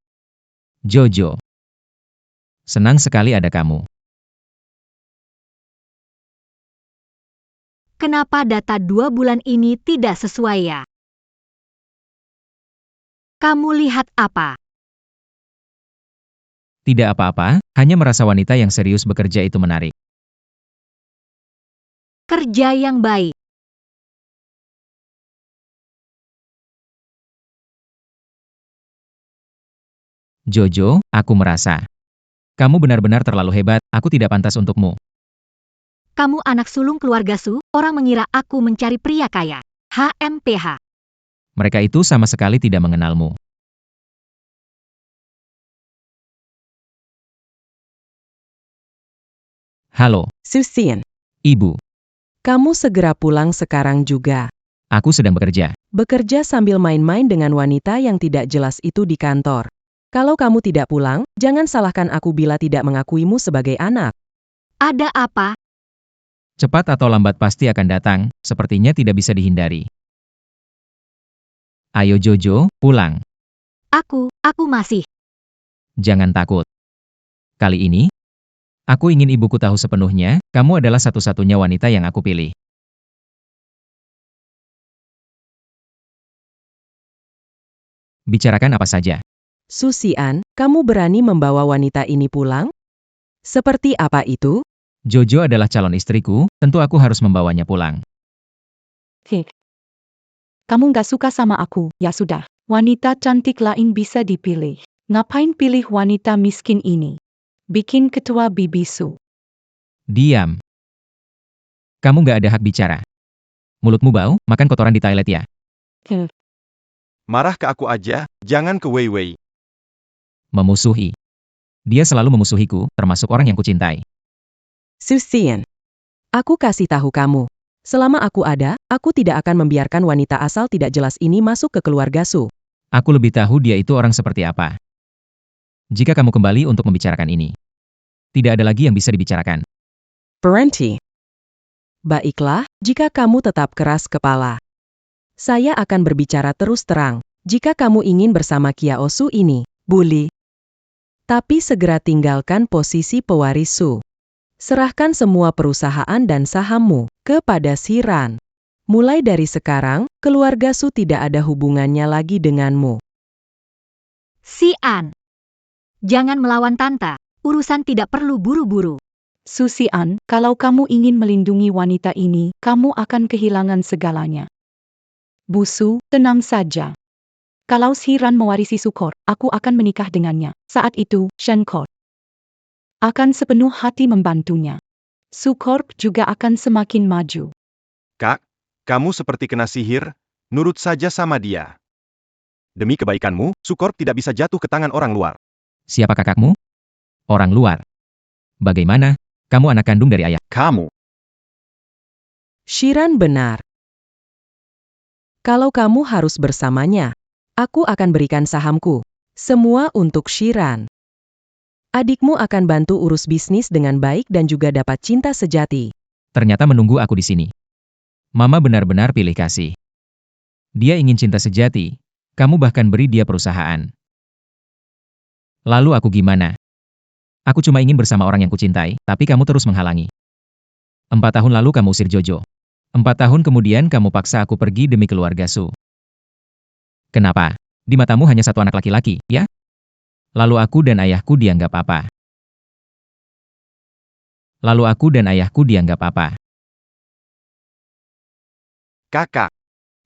Jojo. Senang sekali ada kamu. Kenapa data 2 bulan ini tidak sesuai ya? Kamu lihat apa? Tidak apa-apa, hanya merasa wanita yang serius bekerja itu menarik. Kerja yang baik. Jojo, aku merasa kamu benar-benar terlalu hebat, aku tidak pantas untukmu. Kamu anak sulung keluarga Su, orang mengira aku mencari pria kaya. HMPH. Mereka itu sama sekali tidak mengenalmu. Halo, Su Xian, Ibu. kamu segera pulang sekarang juga. Aku sedang bekerja. Bekerja sambil main-main dengan wanita yang tidak jelas itu di kantor. Kalau kamu tidak pulang, jangan salahkan aku bila tidak mengakuimu sebagai anak. Ada apa? Cepat atau lambat pasti akan datang, sepertinya tidak bisa dihindari. Ayo Jojo, pulang. Aku masih. Jangan takut. Kali ini, aku ingin ibuku tahu sepenuhnya, kamu adalah satu-satunya wanita yang aku pilih. Bicarakan apa saja. Su Xian, kamu berani membawa wanita ini pulang? Seperti apa itu? Jojo adalah calon istriku, tentu aku harus membawanya pulang. Hek. Kamu nggak suka sama aku, ya sudah. Wanita cantik lain bisa dipilih. Ngapain pilih wanita miskin ini? Bikin ketua bibisu. Diam. Kamu nggak ada hak bicara. Mulutmu bau, makan kotoran di toilet ya. Marah ke aku aja, jangan ke Wei Wei. Memusuhi. Dia selalu memusuhiku, termasuk orang yang kucintai. Su Xian, aku kasih tahu kamu. Selama aku ada, aku tidak akan membiarkan wanita asal tidak jelas ini masuk ke keluarga Su. Aku lebih tahu dia itu orang seperti apa. Jika kamu kembali untuk membicarakan ini, tidak ada lagi yang bisa dibicarakan. Berhenti. Baiklah, jika kamu tetap keras kepala. Saya akan berbicara terus terang. Jika kamu ingin bersama Kiao Su ini, bully. Tapi segera tinggalkan posisi pewaris Su. Serahkan semua perusahaan dan sahammu kepada Shiran. Mulai dari sekarang, keluarga Su tidak ada hubungannya lagi denganmu. Xian. Jangan melawan Tante. Urusan tidak perlu buru-buru. Su Xian, kalau kamu ingin melindungi wanita ini, kamu akan kehilangan segalanya. Busu, tenang saja. Kalau Shiran mewarisi Sukor, aku akan menikah dengannya. Saat itu, Shenkor akan sepenuh hati membantunya. Sukor juga akan semakin maju. Kak, kamu seperti kena sihir, nurut saja sama dia. Demi kebaikanmu, Sukorp tidak bisa jatuh ke tangan orang luar. Siapa kakakmu? Orang luar. Bagaimana? Kamu anak kandung dari ayah. Kamu. Shiran benar. Kalau kamu harus bersamanya, aku akan berikan sahamku. Semua untuk Shiran. Adikmu akan bantu urus bisnis dengan baik dan juga dapat cinta sejati. Ternyata menunggu aku di sini. Mama benar-benar pilih kasih. Dia ingin cinta sejati, kamu bahkan beri dia perusahaan. Lalu aku gimana? Aku cuma ingin bersama orang yang kucintai, tapi kamu terus menghalangi. 4 tahun lalu kamu usir Jojo. 4 tahun kemudian kamu paksa aku pergi demi keluarga Su. Kenapa? Di matamu hanya satu anak laki-laki, ya? Lalu aku dan ayahku dianggap apa? Kakak,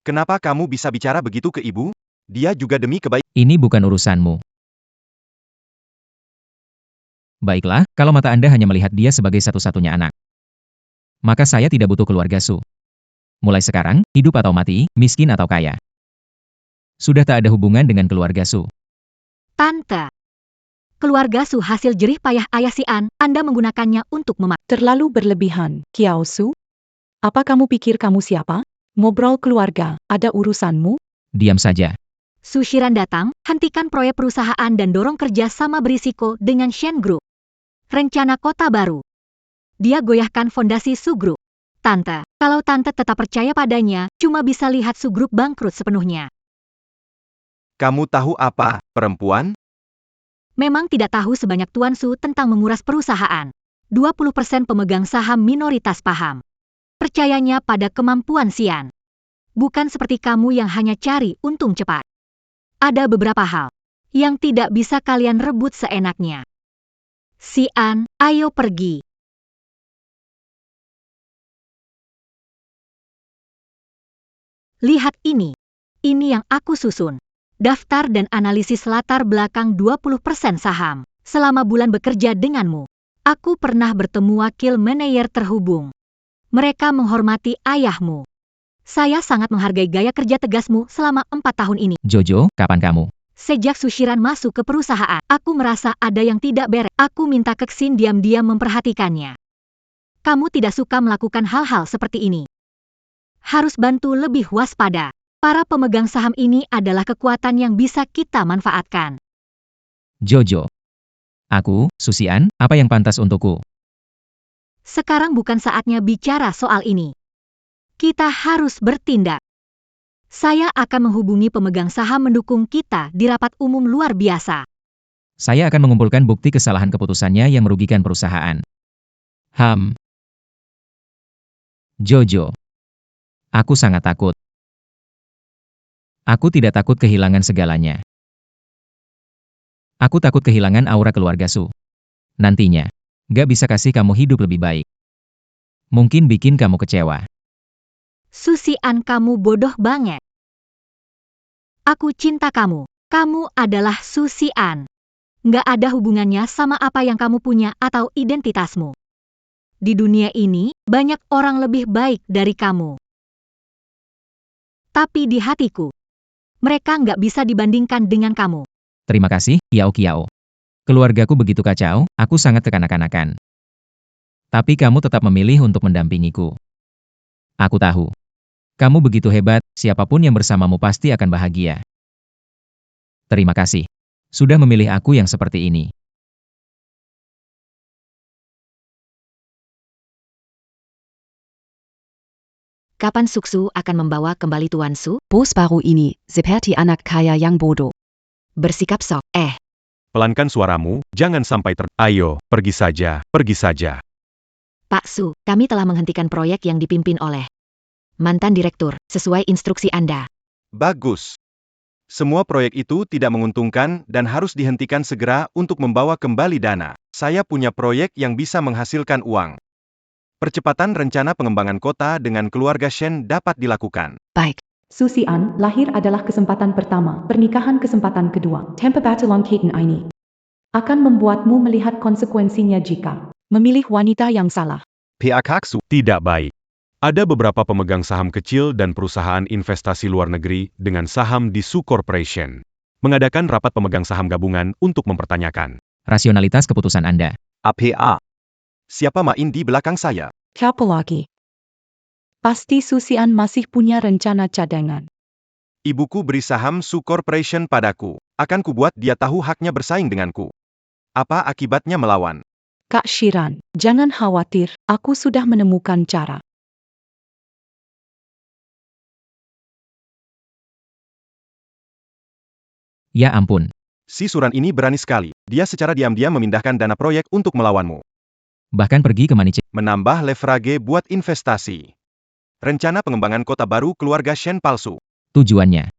kenapa kamu bisa bicara begitu ke ibu? Dia juga demi kebaikan. Ini bukan urusanmu. Baiklah, kalau mata Anda hanya melihat dia sebagai satu-satunya anak, maka saya tidak butuh keluarga Su. Mulai sekarang, hidup atau mati, miskin atau kaya. Sudah tak ada hubungan dengan keluarga Su. Tante. Keluarga Su hasil jerih payah ayah si An, Anda menggunakannya untuk Terlalu berlebihan, Kiao Su. Apa kamu pikir kamu siapa? Ngobrol keluarga, ada urusanmu? Diam saja. Su Shiran datang, hentikan proyek perusahaan dan dorong kerja sama berisiko dengan Shen Group. Rencana kota baru. Dia goyahkan fondasi Su Group. Tante, kalau Tante tetap percaya padanya, cuma bisa lihat Su Group bangkrut sepenuhnya. Kamu tahu apa, perempuan? Memang tidak tahu sebanyak Tuan Su tentang menguras perusahaan. 20% pemegang saham minoritas paham. Percayanya pada kemampuan Sian. Bukan seperti kamu yang hanya cari untung cepat. Ada beberapa hal yang tidak bisa kalian rebut seenaknya. Sian, ayo pergi. Lihat ini. Ini yang aku susun. Daftar dan analisis latar belakang 20% saham. Selama bulan bekerja denganmu, aku pernah bertemu wakil manajer terhubung. Mereka menghormati ayahmu. Saya sangat menghargai gaya kerja tegasmu selama 4 tahun ini. Jojo, kapan kamu? Sejak Su Shiran masuk ke perusahaan, aku merasa ada yang tidak beres. Aku minta Kexin diam-diam memperhatikannya. Kamu tidak suka melakukan hal-hal seperti ini. Harus bantu lebih waspada. Para pemegang saham ini adalah kekuatan yang bisa kita manfaatkan. Jojo. Aku, Susian, apa yang pantas untukku? Sekarang bukan saatnya bicara soal ini. Kita harus bertindak. Saya akan menghubungi pemegang saham mendukung kita di rapat umum luar biasa. Saya akan mengumpulkan bukti kesalahan keputusannya yang merugikan perusahaan. Jojo. Aku sangat takut. Aku tidak takut kehilangan segalanya. Aku takut kehilangan aura keluarga Su. Nantinya, gak bisa kasih kamu hidup lebih baik. Mungkin bikin kamu kecewa. Susian, kamu bodoh banget. Aku cinta kamu. Kamu adalah Susian. Nggak ada hubungannya sama apa yang kamu punya atau identitasmu. Di dunia ini, banyak orang lebih baik dari kamu. Tapi di hatiku, mereka nggak bisa dibandingkan dengan kamu. Terima kasih, Kiao. Keluargaku begitu kacau, aku sangat kekanak-kanakan. Tapi kamu tetap memilih untuk mendampingiku. Aku tahu. Kamu begitu hebat, siapapun yang bersamamu pasti akan bahagia. Terima kasih. Sudah memilih aku yang seperti ini. Kapan Suksu akan membawa kembali Tuan Su? Bos baru ini, seperti anak kaya yang bodoh. Bersikap sok. Pelankan suaramu, jangan sampai Ayo, pergi saja, pergi saja. Pak Su, kami telah menghentikan proyek yang dipimpin oleh mantan direktur, sesuai instruksi Anda. Bagus. Semua proyek itu tidak menguntungkan dan harus dihentikan segera untuk membawa kembali dana. Saya punya proyek yang bisa menghasilkan uang. Percepatan rencana pengembangan kota dengan keluarga Shen dapat dilakukan. Baik. Susian, lahir adalah kesempatan pertama, pernikahan kesempatan kedua. Tempe batulang kaitan ini akan membuatmu melihat konsekuensinya jika memilih wanita yang salah. Kaksu tidak baik. Ada beberapa pemegang saham kecil dan perusahaan investasi luar negeri dengan saham di Su Corporation. Mengadakan rapat pemegang saham gabungan untuk mempertanyakan Rasionalitas keputusan Anda. APA. siapa main di belakang saya. Siapa lagi? Pasti Susian masih punya rencana cadangan. Ibuku beri saham Su Corporation padaku. Akan kubuat dia tahu haknya bersaing denganku. Apa akibatnya melawan? Kak Shiran, jangan khawatir, aku sudah menemukan cara. Ya ampun, Si Suran ini berani sekali. Dia secara diam-diam memindahkan dana proyek untuk melawanmu. bahkan pergi ke Maniche. Menambah leverage buat investasi. Rencana pengembangan kota baru keluarga Shen palsu. Tujuannya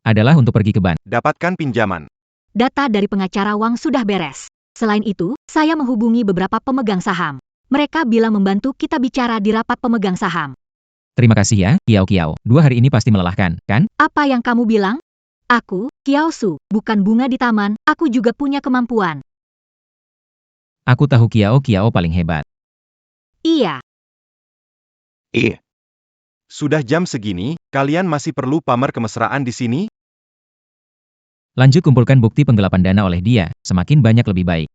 adalah untuk pergi ke Ban. Dapatkan pinjaman. Data dari pengacara Wang sudah beres. Selain itu, saya menghubungi beberapa pemegang saham. Mereka bilang membantu kita bicara di rapat pemegang saham. Terima kasih ya, Kiao Kiao. 2 hari ini pasti melelahkan, kan? Apa yang kamu bilang? Aku, Kiao Su, bukan bunga di taman, aku juga punya kemampuan. Aku tahu Kiao Kiao paling hebat. Iya, Sudah jam segini, kalian masih perlu pamer kemesraan di sini? Lanjut kumpulkan bukti penggelapan dana oleh dia, semakin banyak lebih baik.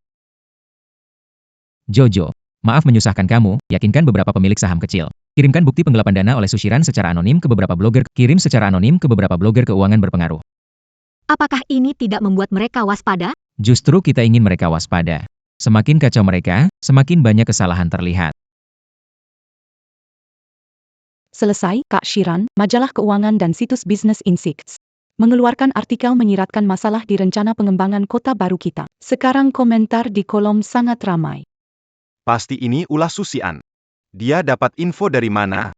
Jojo, maaf menyusahkan kamu, yakinkan beberapa pemilik saham kecil. Kirimkan bukti penggelapan dana oleh Sushiran secara anonim ke beberapa blogger. Kirim secara anonim ke beberapa blogger keuangan berpengaruh. apakah ini tidak membuat mereka waspada? Justru kita ingin mereka waspada. Semakin kacau mereka, semakin banyak kesalahan terlihat. Selesai, Kak Shiran, majalah keuangan dan situs Business Insights mengeluarkan artikel menyiratkan masalah di rencana pengembangan kota baru kita. Sekarang komentar di kolom sangat ramai. Pasti ini ulah Susian. Dia dapat info dari mana?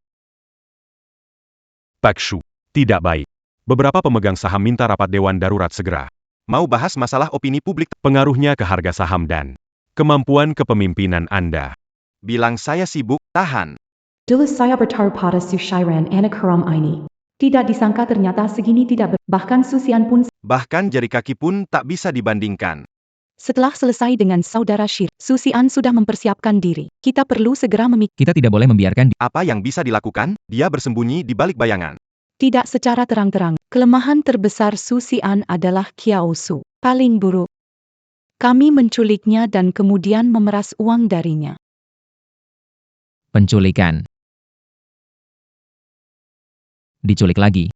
Pak Shu, tidak baik. Beberapa pemegang saham minta rapat dewan darurat segera. Mau bahas masalah opini publik, pengaruhnya ke harga saham dan kemampuan kepemimpinan Anda. Bilang saya sibuk, tahan. Dulu saya bertaruh pada Sushiran anak haram ini. Tidak disangka ternyata segini tidak bahkan Susian pun. Bahkan jari kaki pun tak bisa dibandingkan. Setelah selesai dengan saudara Shir, Susian sudah mempersiapkan diri. Kita perlu segera Kita tidak boleh membiarkan Apa yang bisa dilakukan? Dia bersembunyi di balik bayangan. tidak secara terang-terang. Kelemahan terbesar Susian adalah Kiao Su. Paling buruk. Kami menculiknya dan kemudian memeras uang darinya. penculikan. Diculik lagi.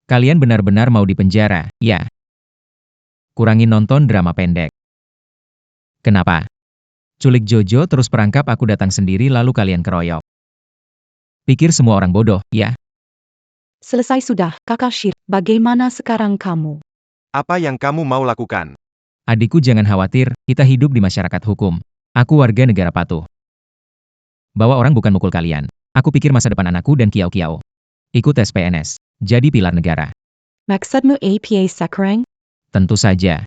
Kalian benar-benar mau dipenjara, ya? Kurangi nonton drama pendek. Kenapa? Culik Jojo terus perangkap aku datang sendiri lalu kalian keroyok. Pikir semua orang bodoh, ya? Selesai sudah, Kakak Shir. Bagaimana sekarang kamu? Apa yang kamu mau lakukan? Adikku jangan khawatir, kita hidup di masyarakat hukum. Aku warga negara patuh. Bawa orang bukan mukul kalian. Aku pikir masa depan anakku dan Kiao Kiao. Ikut tes PNS. Jadi pilar negara. Maksudmu APA sekarang? Tentu saja.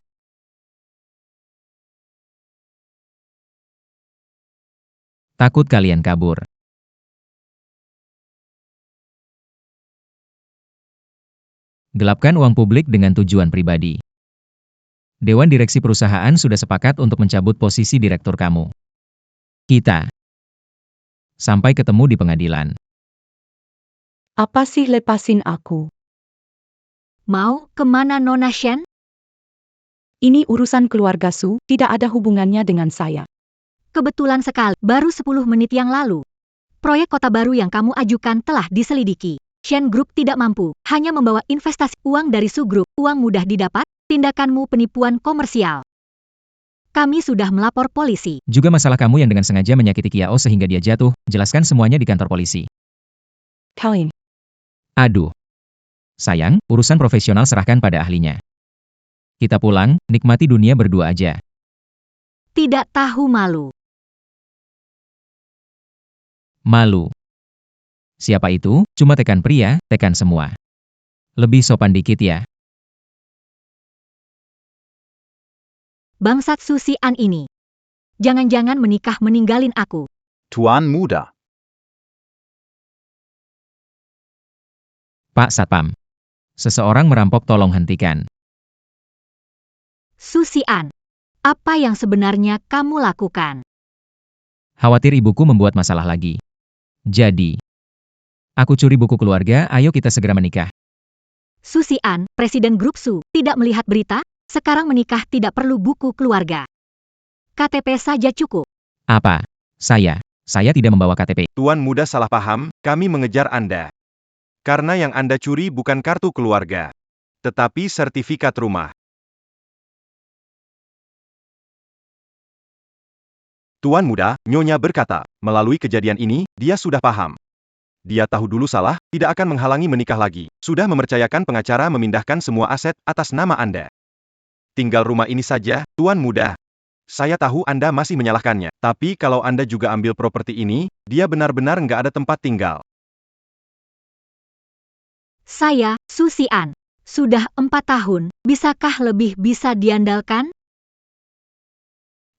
Takut kalian kabur. Gelapkan uang publik dengan tujuan pribadi. Dewan Direksi perusahaan sudah sepakat untuk mencabut posisi direktur kamu. Kita. Sampai ketemu di pengadilan. Apa sih lepasin aku? Mau kemana Nona Shen? Ini urusan keluarga Su, tidak ada hubungannya dengan saya. Kebetulan sekali, baru 10 menit yang lalu. Proyek kota baru yang kamu ajukan telah diselidiki. Shen Group tidak mampu, hanya membawa investasi uang dari Su Group. Uang mudah didapat, tindakanmu penipuan komersial. Kami sudah melapor polisi. Juga masalah kamu yang dengan sengaja menyakiti Kiao sehingga dia jatuh, jelaskan semuanya di kantor polisi. Kalian. Aduh. Sayang, urusan profesional serahkan pada ahlinya. Kita pulang, nikmati dunia berdua aja. Tidak tahu malu. Malu. Siapa itu? Cuma tekan pria, tekan semua. Lebih sopan dikit ya. Bangsat Susian ini. Jangan-jangan menikah meninggalin aku. Tuan Muda. Pak Satpam. Seseorang merampok, tolong hentikan. Susian. Apa yang sebenarnya kamu lakukan? Khawatir ibuku membuat masalah lagi. Jadi, aku curi buku keluarga, ayo kita segera menikah. Susian, Presiden Grup Su, tidak melihat berita? Sekarang menikah tidak perlu buku keluarga. KTP saja cukup. Apa? Saya tidak membawa KTP. Tuan Muda salah paham, kami mengejar Anda. Karena yang Anda curi bukan kartu keluarga, tetapi sertifikat rumah. Tuan Muda, Nyonya berkata, melalui kejadian ini, dia sudah paham. Dia tahu dulu salah, tidak akan menghalangi menikah lagi. Sudah mempercayakan pengacara memindahkan semua aset atas nama Anda. tinggal rumah ini saja, Tuan Muda. Saya tahu Anda masih menyalahkannya, tapi kalau Anda juga ambil properti ini, dia benar-benar nggak ada tempat tinggal. Saya, Susian. Sudah 4 tahun, bisakah lebih bisa diandalkan?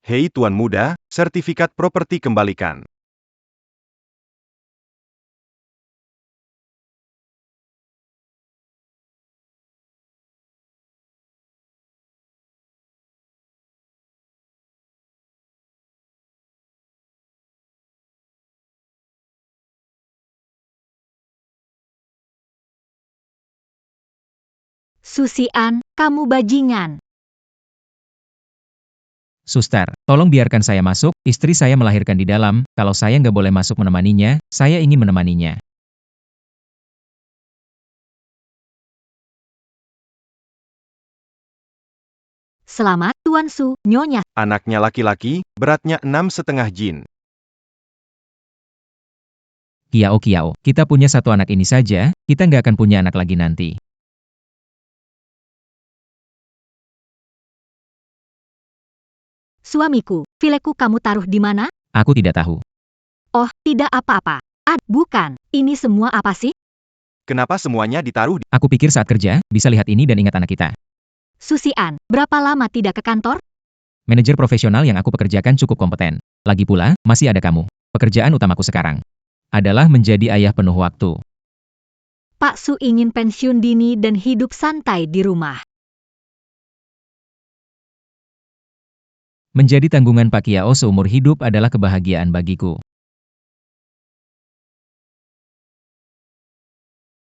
Hei Tuan Muda, sertifikat properti kembalikan. Susian, kamu bajingan. Suster, tolong biarkan saya masuk, istri saya melahirkan di dalam, kalau saya nggak boleh masuk menemaninya, saya ingin menemaninya. Selamat, Tuan Su, Nyonya. Anaknya laki-laki, beratnya 6,5 jin. Kiao, kita punya satu anak ini saja, kita nggak akan punya anak lagi nanti. Suamiku, fileku kamu taruh di mana? Aku tidak tahu. Oh, tidak apa-apa. Bukan, ini semua apa sih? Kenapa semuanya ditaruh di... Aku pikir saat kerja, bisa lihat ini dan ingat anak kita. Susian, berapa lama tidak ke kantor? Manajer profesional yang aku pekerjakan cukup kompeten. Lagi pula, masih ada kamu. Pekerjaan utamaku sekarang adalah menjadi ayah penuh waktu. Pak Su ingin pensiun dini dan hidup santai di rumah. Menjadi tanggungan Pak Kiao seumur hidup adalah kebahagiaan bagiku.